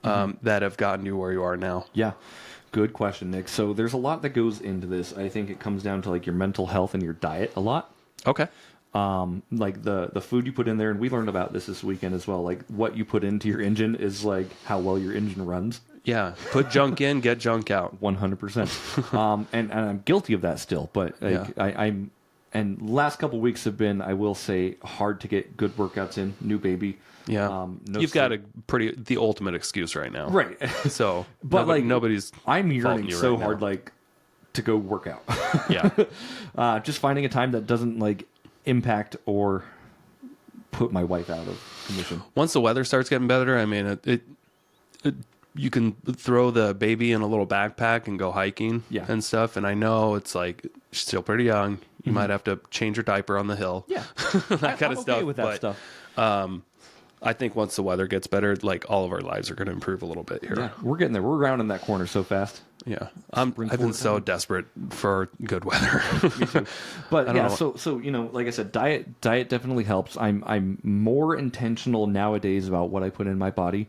that have gotten you where you are now? Yeah. Good question, Nick. So there's a lot that goes into this. I think it comes down to, like, your mental health and your diet a lot. Okay. Like the food you put in there, and we learned about this weekend as well. Like, what you put into your engine is like how well your engine runs. Yeah. Put junk in, get junk out. 100%. And I'm guilty of that still, but like, I'm, and last couple weeks have been, I will say, hard to get good workouts in. New baby. Yeah. You've got the ultimate excuse right now. Right. So, but nobody's I'm yearning you so right hard, now. like, to go work out. Yeah. Just finding a time that doesn't, like, impact or put my wife out of commission. Once the weather starts getting better, I mean, you can throw the baby in a little backpack and go hiking and stuff. And I know it's like, she's still pretty young. You might have to change her diaper on the hill. Yeah. that kind of stuff. Okay with that stuff. I think once the weather gets better, like, all of our lives are going to improve a little bit here. Yeah, we're getting there. We're rounding that corner so fast. Yeah. I've been so desperate for good weather. Me too. But yeah, know. so you know, like I said, diet definitely helps. I'm more intentional nowadays about what I put in my body.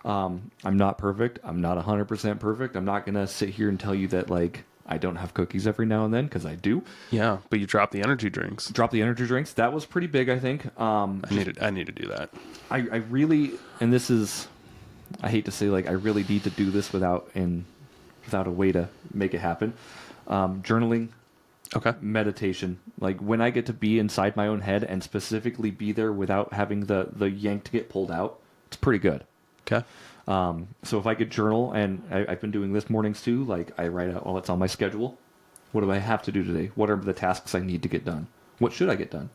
I'm not perfect. I'm not 100% perfect. I'm not gonna sit here and tell you that, like, I don't have cookies every now and then, because I do. Yeah, but you drop the energy drinks. Drop the energy drinks. That was pretty big, I think. I need to do that. I really, and this is, I hate to say, like, I really need to do this without a way to make it happen. Journaling. Okay. Meditation. Like, when I get to be inside my own head and specifically be there without having the yank to get pulled out, it's pretty good. Okay. So if I could journal, and I've been doing this mornings too, like, I write out, it's on my schedule. What do I have to do today? What are the tasks I need to get done? what should I get done?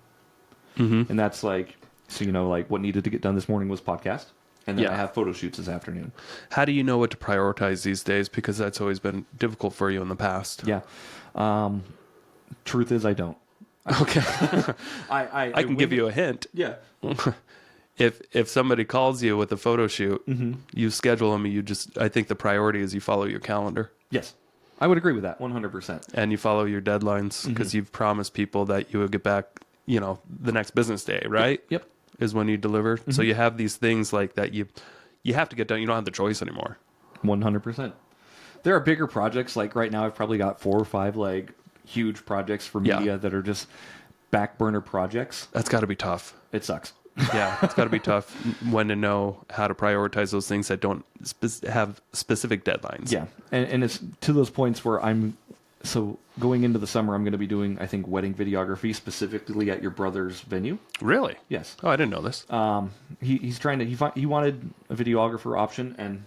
Mm-hmm. And that's like, so, like what needed to get done this morning was podcast. And then I have photo shoots this afternoon. How do you know what to prioritize these days? Because that's always been difficult for you in the past. Yeah. Truth is, I don't. Okay. I can give you a hint. Yeah. If somebody calls you with a photo shoot, you schedule them. I think the priority is you follow your calendar. Yes. I would agree with that 100%. And you follow your deadlines because you've promised people that you will get back, the next business day, right? Yep. Is when you deliver. So you have these things like that you have to get done. You don't have the choice anymore. 100%. There are bigger projects. Like right now, I've probably got 4 or 5 like huge projects for media that are just back burner projects. That's got to be tough. It sucks. Yeah, it's got to be tough when to know how to prioritize those things that don't have specific deadlines. Yeah, and it's to those points where so going into the summer, I'm going to be doing, I think, wedding videography specifically at your brother's venue. Really? Yes. Oh, I didn't know this. He's trying to, he wanted a videographer option, and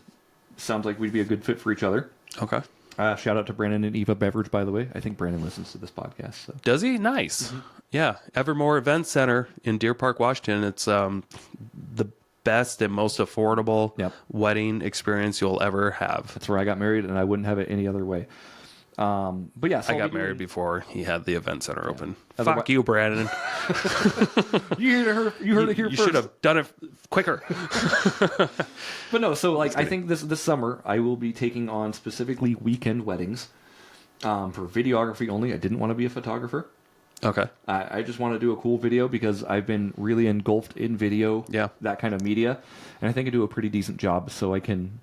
sounds like we'd be a good fit for each other. Okay. Shout out to Brandon and Eva Beveridge, by the way. I think Brandon listens to this podcast. So. Does he? Nice. Yeah. Evermore Event Center in Deer Park, Washington. It's the best and most affordable wedding experience you'll ever have. That's where I got married, and I wouldn't have it any other way. But yeah, so I got married before he had the event center open. Otherwise- Fuck you, Brandon. You heard it here You first. should have done it quicker. But no, so like I think this summer I will be taking on specifically weekend weddings for videography only. I didn't want to be a photographer. Okay. I just want to do a cool video because I've been really engulfed in video, that kind of media, and I think I do a pretty decent job. So I can.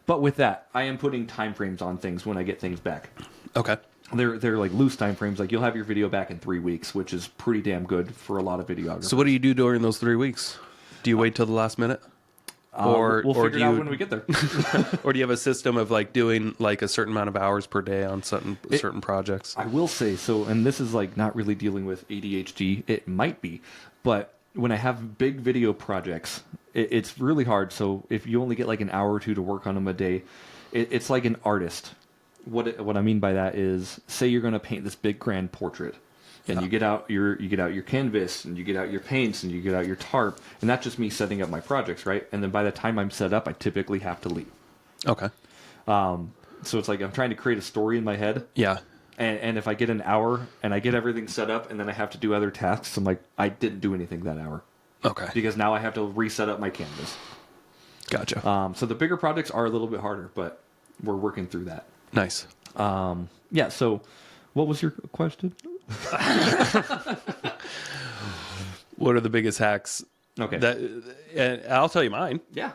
But with that, I am putting time frames on things when I get things back. Okay. They're like loose time frames. Like you'll have your video back in 3 weeks, which is pretty damn good for a lot of videographers. So what do you do during those 3 weeks? Do you wait till the last minute? We'll figure it out when we get there. Or do you have a system of like doing like a certain amount of hours per day on certain projects? I will say so, and this is like not really dealing with ADHD. It might be, but when I have big video projects, it's really hard. So if you only get like an hour or 2 to work on them a day, it's like an artist. What I mean by that is, say you're going to paint this big grand portrait, and you get out your canvas, and you get out your paints, and you get out your tarp, and that's just me setting up my projects, right? And then by the time I'm set up, I typically have to leave. Okay. So it's like I'm trying to create a story in my head. Yeah. And if I get an hour and I get everything set up and then I have to do other tasks, I'm like, I didn't do anything that hour. Okay. Because now I have to reset up my canvas. Gotcha. So the bigger projects are a little bit harder, but we're working through that. Nice. Yeah, so what was your question? What are the biggest hacks? Okay. And I'll tell you mine. Yeah.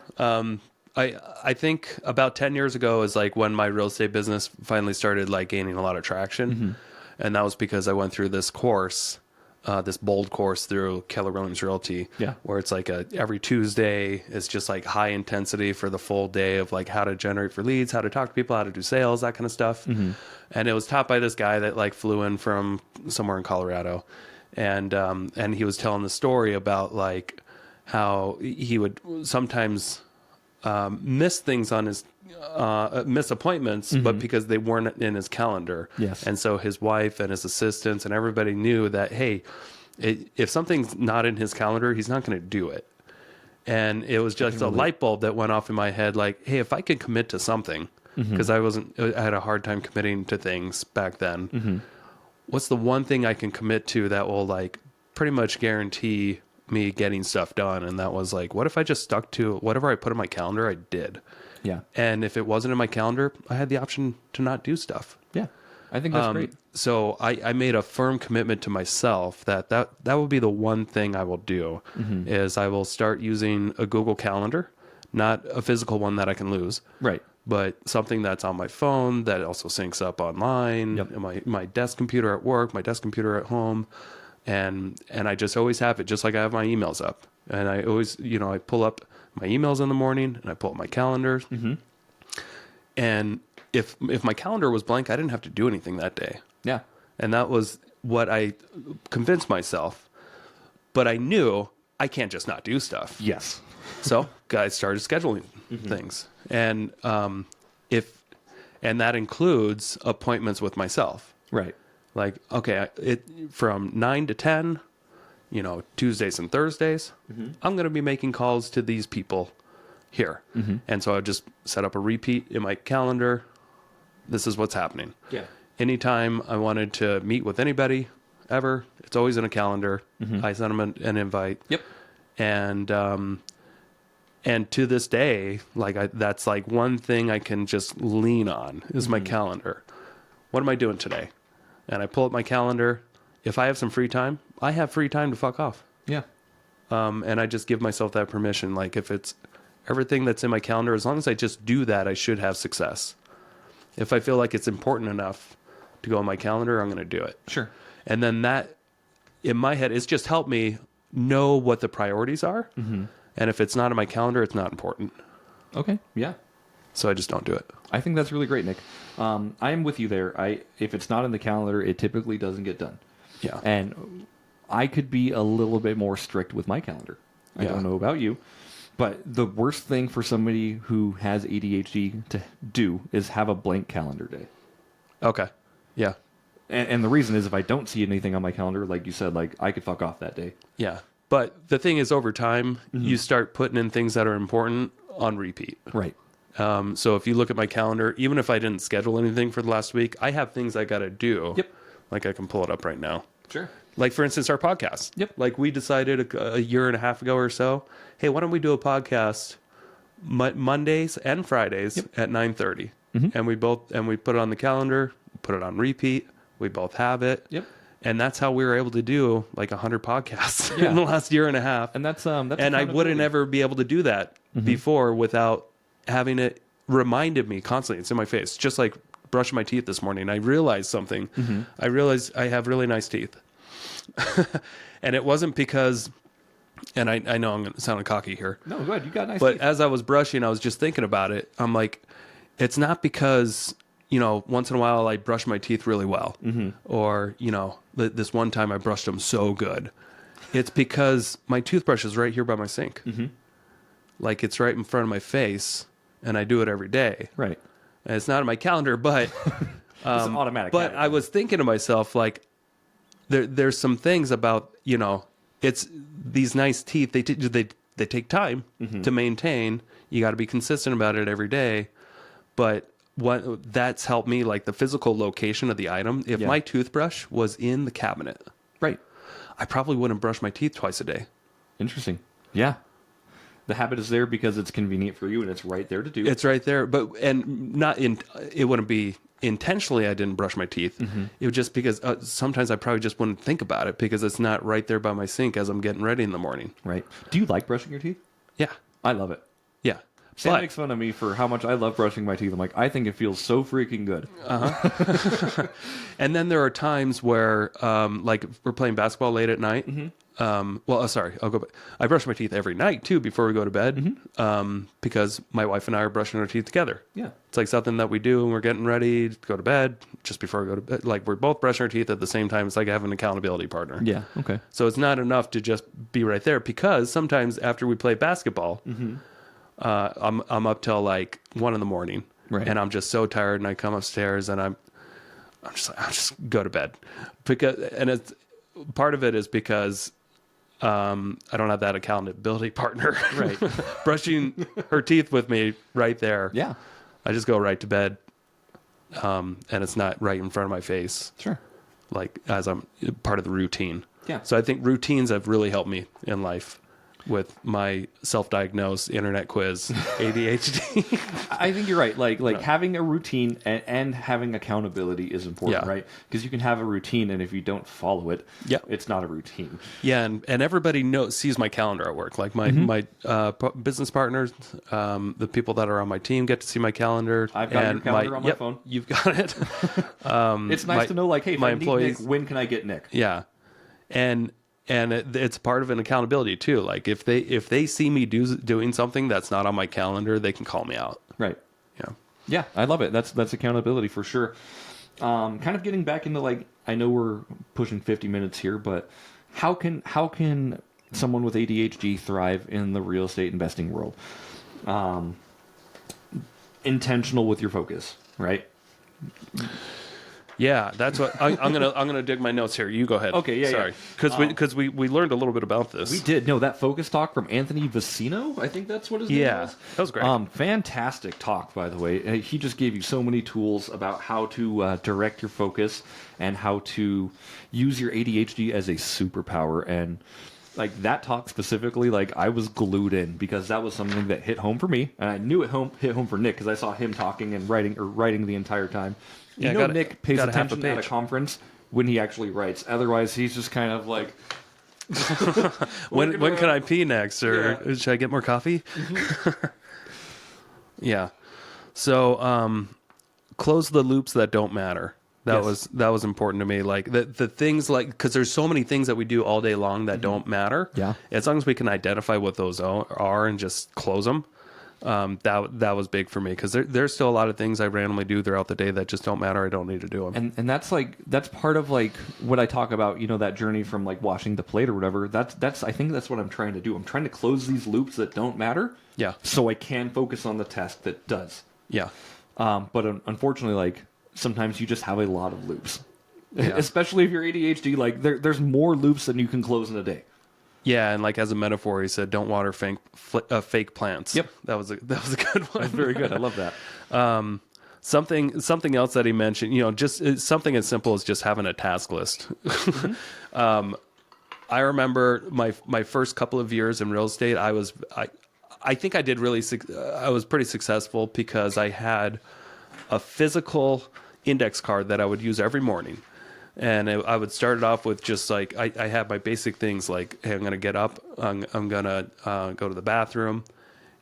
I think about 10 years ago is like when my real estate business finally started like gaining a lot of traction. And that was because I went through this course, this bold course through Keller Williams Realty, where it's like every Tuesday is just like high intensity for the full day of like how to generate for leads, how to talk to people, how to do sales, that kind of stuff. And it was taught by this guy that like flew in from somewhere in Colorado. And he was telling the story about like how he would sometimes miss things on his miss appointments, but because they weren't in his calendar. Yes. And so his wife and his assistants and everybody knew that, hey, if something's not in his calendar, he's not going to do it. And it was just a light bulb that went off in my head, like, hey, if I can commit to something, because I had a hard time committing to things back then. What's the one thing I can commit to that will like pretty much guarantee me getting stuff done? And that was like, what if I just stuck to whatever I put in my calendar, I did. Yeah. And if it wasn't in my calendar, I had the option to not do stuff. Yeah. I think that's great. So I made a firm commitment to myself that will be the one thing I will do is I will start using a Google Calendar, not a physical one that I can lose. Right. But something that's on my phone that also syncs up online, my desk computer at work, my desk computer at home. And I just always have it, just like I have my emails up. And I always, I pull up my emails in the morning and I pull up my calendars. And if my calendar was blank, I didn't have to do anything that day. Yeah. And that was what I convinced myself. But I knew I can't just not do stuff. Yes. So I started scheduling things. And and that includes appointments with myself. Right. Like, okay, from 9 to 10, Tuesdays and Thursdays, I'm going to be making calls to these people here. And so I just set up a repeat in my calendar. This is what's happening. Yeah. Anytime I wanted to meet with anybody ever, it's always in a calendar. I send them an invite. Yep. And to this day, that's like one thing I can just lean on is my calendar. What am I doing today? And I pull up my calendar. If I have some free time, I have free time to fuck off. Yeah. And I just give myself that permission. Like if it's everything that's in my calendar, as long as I just do that, I should have success. If I feel like it's important enough to go on my calendar, I'm going to do it. Sure. And then that, in my head, it's just helped me know what the priorities are. And if it's not in my calendar, it's not important. Okay. Yeah. So I just don't do it. I think that's really great, Nick. I am with you there. If it's not in the calendar, it typically doesn't get done. Yeah. And I could be a little bit more strict with my calendar. I Yeah. don't know about you, but the worst thing for somebody who has ADHD to do is have a blank calendar day. Okay. Yeah. And the reason is if I don't see anything on my calendar, like you said, like I could fuck off that day. Yeah. But the thing is, over time, you start putting in things that are important on repeat. Right. So if you look at my calendar, even if I didn't schedule anything for the last week, I have things I got to do. Yep. Like I can pull it up right now. Sure. Like, for instance, our podcast. Yep. Like we decided a year and a half ago or so, hey, why don't we do a podcast Mondays and Fridays at 9:30? And we put it on the calendar, put it on repeat. We both have it. Yep. And that's how we were able to do like 100 podcasts Yeah. in the last year and a half. And that's and I accountability. wouldn't ever be able to do that before without having it reminded me constantly. It's in my face. Just like brushing my teeth this morning. I realized something. I realized I have really nice teeth. And it wasn't because, and I know I'm going to sound cocky here. No, go ahead. You got nice But teeth. as I was brushing, I was just thinking about it. I'm like, it's not because, once in a while I brush my teeth really well. Or, this one time I brushed them so good. It's because my toothbrush is right here by my sink. Like it's right in front of my face, and I do it every day. Right. And it's not in my calendar, but It's an automatic. but habit. I was thinking to myself, like, there's some things about, it's these nice teeth. They take time to maintain. You got to be consistent about it every day. But that's helped me, like the physical location of the item. If my toothbrush was in the cabinet, Right. I probably wouldn't brush my teeth twice a day. Interesting. Yeah. The habit is there because it's convenient for you and it's right there to do. It's right there, it wouldn't be intentionally I didn't brush my teeth. It was just because sometimes I probably just wouldn't think about it because it's not right there by my sink as I'm getting ready in the morning. Right. Do you like brushing your teeth? Yeah. I love it. Yeah. Sam But- makes fun of me for how much I love brushing my teeth. I'm like, I think it feels so freaking good. And then there are times where, like, we're playing basketball late at night. Sorry, I'll go back. I brush my teeth every night, too, before we go to bed, because my wife and I are brushing our teeth together. Yeah. It's like something that we do when we're getting ready to go to bed, just before we go to bed. Like, we're both brushing our teeth at the same time. It's like having an accountability partner. Yeah. Okay. So it's not enough to just be right there, because sometimes after we play basketball, I'm up till like 1 a.m. Right. And I'm just so tired, and I come upstairs and I'm just like, I'll just go to bed, it's part of it is because I don't have that accountability partner, Right. brushing her teeth with me right there. Yeah. I just go right to bed, and it's not right in front of my face, Sure. like as I'm part of the routine. Yeah. So I think routines have really helped me in life with my self-diagnosed internet quiz ADHD. I think you're right. Like having a routine and having accountability is important, Yeah. right? Because you can have a routine, and if you don't follow it, Yeah. it's not a routine. Yeah, and everybody sees my calendar at work. Like my business partners, the people that are on my team get to see my calendar. I've got your and calendar on my phone. You've got it. It's nice to know, like, hey, if my I need employees- Nick, when can I get Nick? Yeah, and it's part of an accountability too. Like if they see me doing something that's not on my calendar, they can call me out. Right. Yeah. Yeah, I love it. That's accountability for sure. Kind of getting back into, like, I know we're pushing 50 minutes here, but how can someone with ADHD thrive in the real estate investing world? Intentional with your focus, right? Yeah, that's what I'm gonna dig my notes here. You go ahead. Okay, yeah, sorry, yeah. because we learned a little bit about this. We did. No, that focus talk from Anthony Vicino, I think that's what his name was. That was great. Fantastic talk, by the way. He just gave you so many tools about how to direct your focus and how to use your ADHD as a superpower. And like that talk specifically, like I was glued in because that was something that hit home for me, and I knew it hit home for Nick because I saw him talking and writing the entire time. Yeah, you know, Nick pays attention at a conference when he actually writes. Otherwise, he's just kind of like, when can I pee next, or should I get more coffee? Yeah. So, close the loops that don't matter. That was important to me. Like the things like, because there's so many things that we do all day long that don't matter. Yeah. As long as we can identify what those are and just close them. That was big for me because there's still a lot of things I randomly do throughout the day that just don't matter. I don't need to do them. And that's part of like what I talk about, you know, that journey from like washing the plate or whatever. I think that's what I'm trying to do. I'm trying to close these loops that don't matter. Yeah. So I can focus on the task that does. Yeah. But unfortunately, like sometimes you just have a lot of loops, Yeah. especially if you're ADHD. Like there's more loops than you can close in a day. Yeah, and like as a metaphor, he said, "Don't water fake plants." Yep, that was a good one. That's very good. I love that. Something else that he mentioned, you know, just something as simple as just having a task list. I remember my first couple of years in real estate. I think I did I was pretty successful because I had a physical index card that I would use every morning. And I would start it off with just like, I had my basic things like, hey, I'm going to get up, I'm going to go to the bathroom,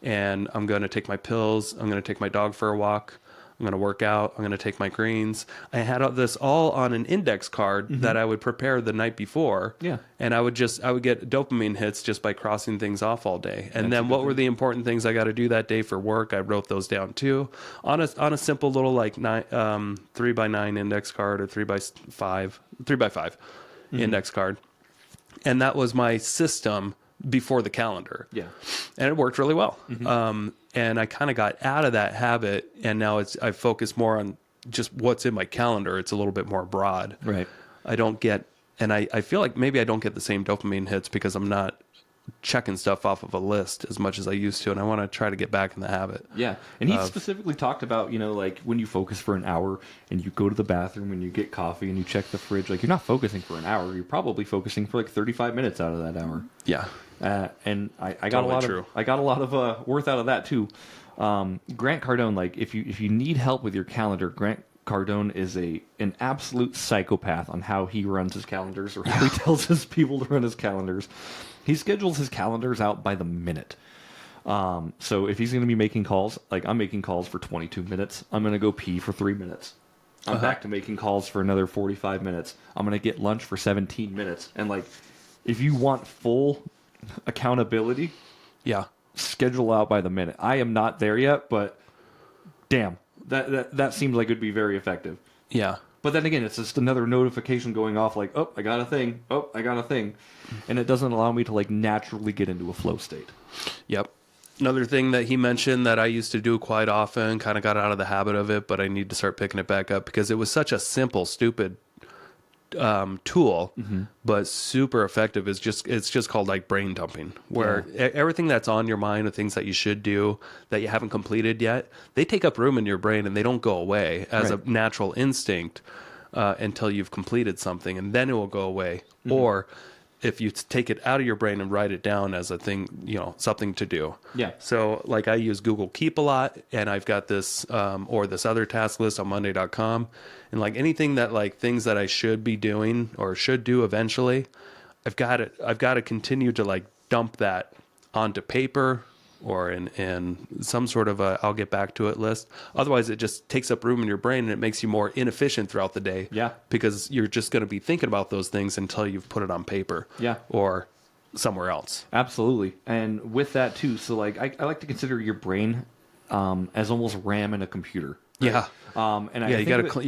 and I'm going to take my pills, I'm going to take my dog for a walk, I'm going to work out, I'm going to take my greens. I had this all on an index card that I would prepare the night before. Yeah. And I would get dopamine hits just by crossing things off all day. And then what were the important things I got to do that day for work? I wrote those down too on a simple little like 3x9 index card or 3x5 index card. And that was my system before the calendar. Yeah. And it worked really well. And I kind of got out of that habit, and now I focus more on just what's in my calendar. It's a little bit more broad. Right. I don't get, and I feel like maybe I don't get the same dopamine hits because I'm not checking stuff off of a list as much as I used to, and I want to try to get back in the habit. Yeah. And he specifically talked about, you know, like when you focus for an hour and you go to the bathroom and you get coffee and you check the fridge, like you're not focusing for an hour. You're probably focusing for like 35 minutes out of that hour. Yeah. And I got a lot of worth out of that too. Grant Cardone, like if you need help with your calendar, Grant Cardone is an absolute psychopath on how he runs his calendars or how he tells his people to run his calendars. He schedules his calendars out by the minute. So if he's going to be making calls, like I'm making calls for 22 minutes, I'm going to go pee for 3 minutes. I'm back to making calls for another 45 minutes. I'm going to get lunch for 17 minutes. And like, if you want full accountability, Yeah. schedule out by the minute. I am not there yet, but damn, that seems like it would be very effective. Yeah. But then again, it's just another notification going off like, oh, I got a thing. Oh, I got a thing. And it doesn't allow me to like naturally get into a flow state. Yep. Another thing that he mentioned that I used to do quite often, kind of got out of the habit of it, but I need to start picking it back up because it was such a simple, stupid tool, but super effective. It's just called like brain dumping, where everything that's on your mind, the things that you should do that you haven't completed yet, they take up room in your brain and they don't go away as a natural instinct until you've completed something, and then it will go away. Or if you take it out of your brain and write it down as a thing, you know, something to do. Yeah. So like I use Google Keep a lot, and I've got this or this other task list on Monday.com, and like anything that like things that I should be doing or should do eventually, I've got to continue to like dump that onto paper or in some sort of a I'll get back to it list. Otherwise, it just takes up room in your brain and it makes you more inefficient throughout the day. Yeah. Because you're just going to be thinking about those things until you've put it on paper. Yeah. Or somewhere else. Absolutely. And with that too, so like I like to consider your brain as almost RAM in a computer. Right? Yeah. And you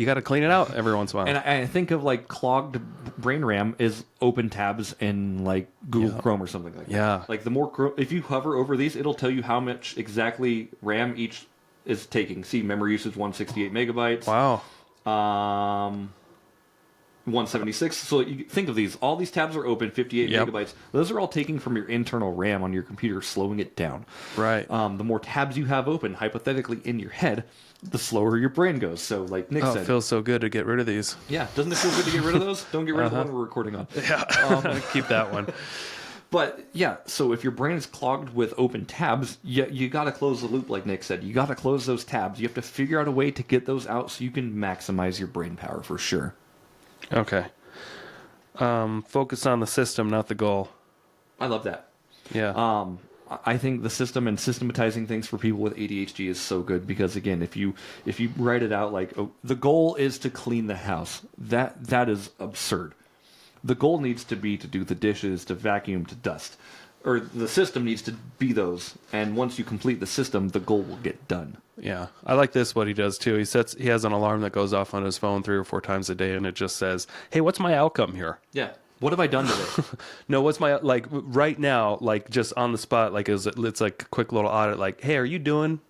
got to clean it out every once in a while. And I think of like clogged brain RAM is open tabs in like Google Chrome or something like that. Yeah. Like the more if you hover over these, it'll tell you how much exactly RAM each is taking. See, memory usage 168 megabytes. Wow. 176. So you think of these. All these tabs are open, 58 Yep. gigabytes. Those are all taking from your internal RAM on your computer, slowing it down. Right. The more tabs you have open, hypothetically, in your head, the slower your brain goes. So like Nick Oh, said. it feels so good to get rid of these. Yeah, doesn't it feel good to get rid of those? Don't get rid of the one we're recording on. Yeah. Keep that one. But yeah, so if your brain is clogged with open tabs, you got to close the loop, like Nick said. You got to close those tabs. You have to figure out a way to get those out so you can maximize your brain power for sure. Okay. Focus on the system, not the goal. I love that. Yeah. I think the system and systematizing things for people with ADHD is so good because again, if you write it out like the goal is to clean the house, that is absurd. The goal needs to be to do the dishes, to vacuum, to dust. Or the system needs to be those. And once you complete the system, the goal will get done. Yeah. I like this, what he does too. He has an alarm that goes off on his phone 3 or 4 times a day and it just says, hey, what's my outcome here? Yeah. What have I done today? No, what's my, like right now, like just on the spot, like it's like a quick little audit, like, hey, are you doing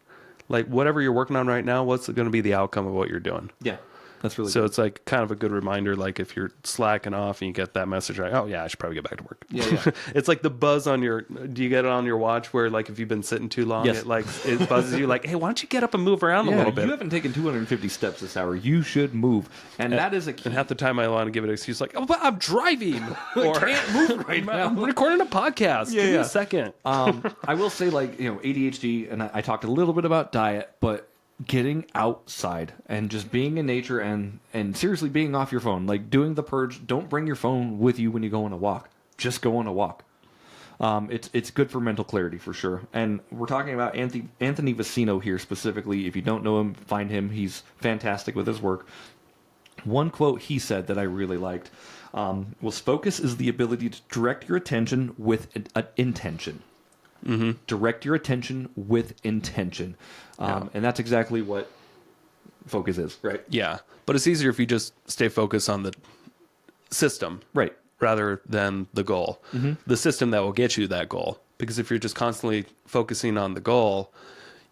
like whatever you're working on right now? What's going to be the outcome of what you're doing? Yeah. That's really So good. it's like kind of a good reminder, like if you're slacking off and you get that message, like, oh yeah, I should probably get back to work. Yeah, yeah. It's like the buzz on do you get it on your watch where like if you've been sitting too long, Yes. it buzzes you like, hey, why don't you get up and move around a little bit? You haven't taken 250 steps this hour. You should move. And that is a key. And half the time I want to give it an excuse like, oh, but I'm driving. Or can't move right now. I'm recording a podcast. Give me yeah. a second. I will say, like, ADHD, and I talked a little bit about diet, but getting outside and just being in nature and seriously being off your phone, like doing the purge. Don't bring your phone with you when you go on a walk. Just go on a walk. It's good for mental clarity for sure. And we're talking about Anthony Vicino here specifically. If you don't know him, find him. He's fantastic with his work. One quote he said that I really liked was, focus is the ability to direct your attention with an intention. Mm-hmm. Direct your attention with intention. And that's exactly what focus is, right? Yeah. But it's easier if you just stay focused on the system. Right. Rather than the goal. Mm-hmm. The system that will get you that goal. Because if you're just constantly focusing on the goal,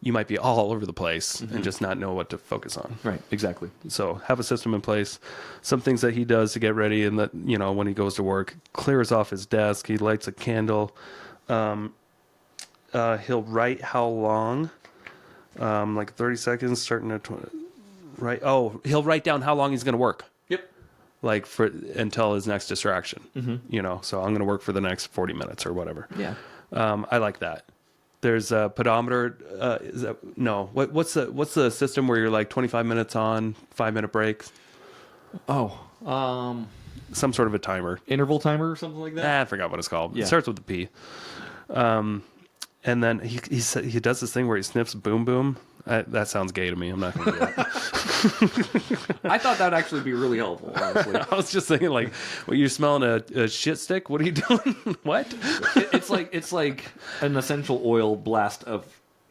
you might be all over the place and just not know what to focus on. Right, exactly. So have a system in place. Some things that he does to get ready and that, when he goes to work, clears off his desk, he lights a candle. He'll write how long, like 30 seconds, starting at 20. Right. Oh, he'll write down how long he's going to work. Yep. Like until his next distraction. Mm-hmm. So I'm going to work for the next 40 minutes or whatever. Yeah. I like that. There's a pedometer. What's the system where you're like 25 minutes on, 5-minute breaks? Oh, Some sort of a timer. interval timer or something like that. I forgot what it's called. Yeah. It starts with a P. And then he does this thing where he sniffs boom boom. That sounds gay to me. I'm not going to do that. I thought that'd actually be really helpful, honestly. I was just thinking like, well, you're smelling a shit stick? What are you doing? What? It's like an essential oil blast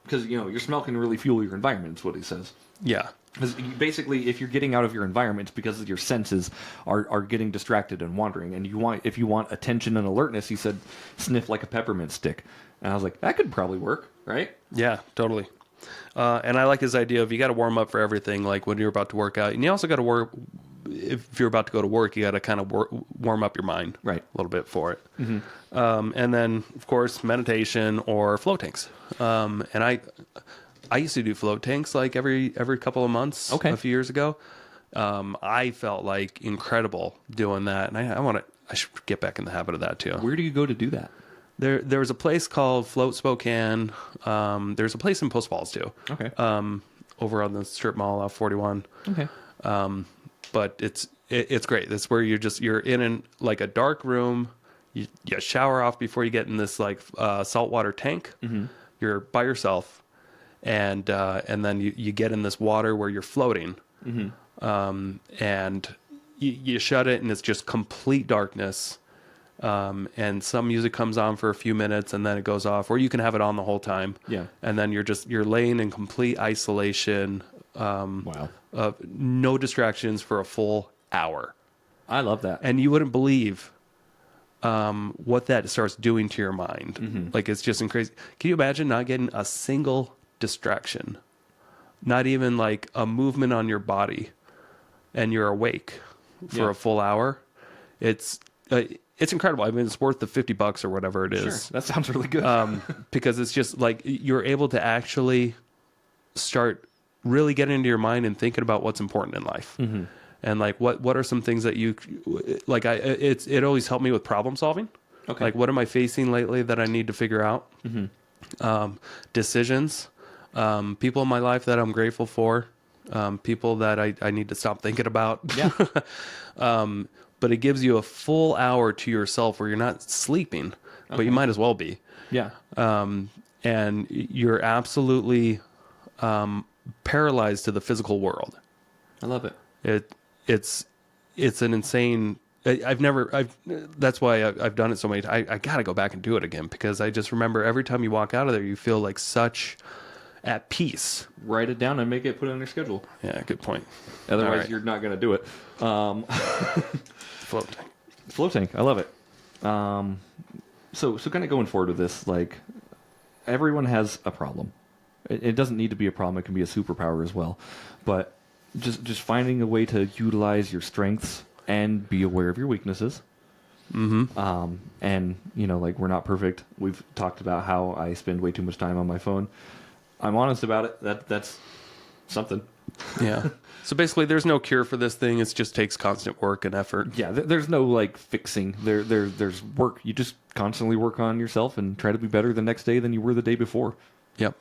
because your smell can really fuel your environment. Is what he says. Yeah. Because basically, if you're getting out of your environment, it's because your senses are getting distracted and wandering. And if you want attention and alertness, he said, sniff like a peppermint stick. And I was like, that could probably work, right? Yeah, totally. And I like his idea of you got to warm up for everything, like when you're about to work out. And you also got to work, if you're about to go to work, you got to kind of warm up your mind a little bit for it. Mm-hmm. And then, of course, meditation or float tanks. And I used to do float tanks like every couple of months a few years ago. I felt like incredible doing that. And I should get back in the habit of that too. Where do you go to do that? There was a place called Float Spokane. There's a place in Post Falls too. Okay. Over on the strip mall off 41. Okay. But it's great. That's where you're in like a dark room. You shower off before you get in this like saltwater tank. Mm-hmm. You're by yourself, and then you get in this water where you're floating. Mm-hmm. And you shut it, and it's just complete darkness. And some music comes on for a few minutes and then it goes off, or you can have it on the whole time. Yeah. And then you're laying in complete isolation. Wow. No distractions for a full hour. I love that. And you wouldn't believe, what that starts doing to your mind. Mm-hmm. Like it's just crazy. Can you imagine not getting a single distraction? Not even like a movement on your body and you're awake for Yeah. a full hour, it's incredible. I mean, it's worth the $50 or whatever it is. Sure, that sounds really good. Because it's just like you're able to actually start really getting into your mind and thinking about what's important in life. Mm-hmm. And like what are some things that you like? It always helped me with problem solving. Okay. Like, what am I facing lately that I need to figure out? Mm-hmm. Decisions, people in my life that I'm grateful for, people that I need to stop thinking about. Yeah. But it gives you a full hour to yourself where you're not sleeping, but you might as well be. Yeah. And you're absolutely paralyzed to the physical world. I love it. It's an insane. That's why I've done it so many times. I gotta go back and do it again, because I just remember every time you walk out of there, you feel like such at peace. Write it down and make it put it on your schedule. Yeah, good point. Otherwise, All right. you're not going to do it. Floating. Floating. I love it. So kind of going forward with this, like, everyone has a problem. It doesn't need to be a problem. It can be a superpower as well. But just finding a way to utilize your strengths and be aware of your weaknesses. Mm-hmm. And, you know, like, we're not perfect. We've talked about how I spend way too much time on my phone. I'm honest about it. That's something. Yeah. So basically, there's no cure for this thing. It just takes constant work and effort. Yeah, there's no, like, fixing. There's work. You just constantly work on yourself and try to be better the next day than you were the day before. Yep.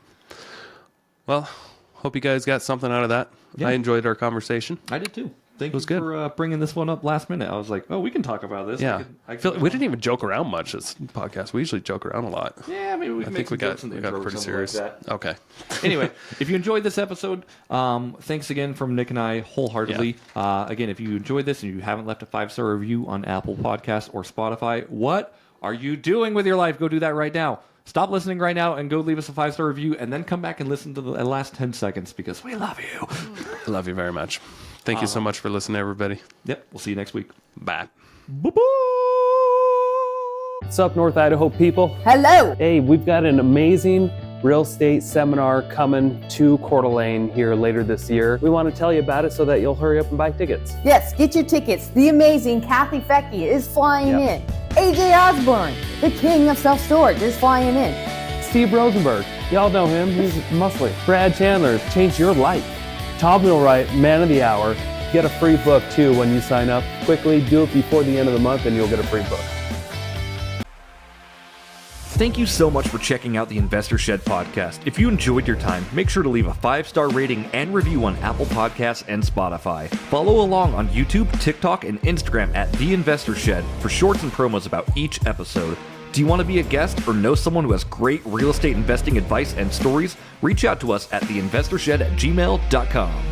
Well, hope you guys got something out of that. Yeah. I enjoyed our conversation. I did too. Thank was you good. for bringing this one up last minute. I was like, oh, we can talk about this. Yeah. I feel like we didn't even joke around much this podcast. We usually joke around a lot. Yeah, maybe we I can think make we some got jokes in the we got intro or pretty something serious. like that. Okay. Anyway, if you enjoyed this episode, thanks again from Nick and I wholeheartedly. Again, if you enjoyed this and you haven't left a 5-star review on Apple Podcasts or Spotify, what are you doing with your life? Go do that right now. Stop listening right now and go leave us a 5-star review, and then come back and listen to the last 10 seconds, because we love you. I love you very much. Thank you so much for listening, everybody. Yep, we'll see you next week. Bye. Bye-bye. What's up, North Idaho people? Hello. Hey, we've got an amazing real estate seminar coming to Coeur d'Alene here later this year. We want to tell you about it so that you'll hurry up and buy tickets. Yes, get your tickets. The amazing Kathy Fecky is flying in. AJ Osborne, the king of self-storage, is flying in. Steve Rosenberg, y'all know him, he's muscly. Brad Chandler, changed your life. Tom Millwright, man of the hour. Get a free book too when you sign up. Quickly, do it before the end of the month and you'll get a free book. Thank you so much for checking out the Investor Shed podcast. If you enjoyed your time, make sure to leave a 5-star rating and review on Apple Podcasts and Spotify. Follow along on YouTube, TikTok, and Instagram at The Investor Shed for shorts and promos about each episode. Do you want to be a guest or know someone who has great real estate investing advice and stories? Reach out to us at theinvestorshed@gmail.com.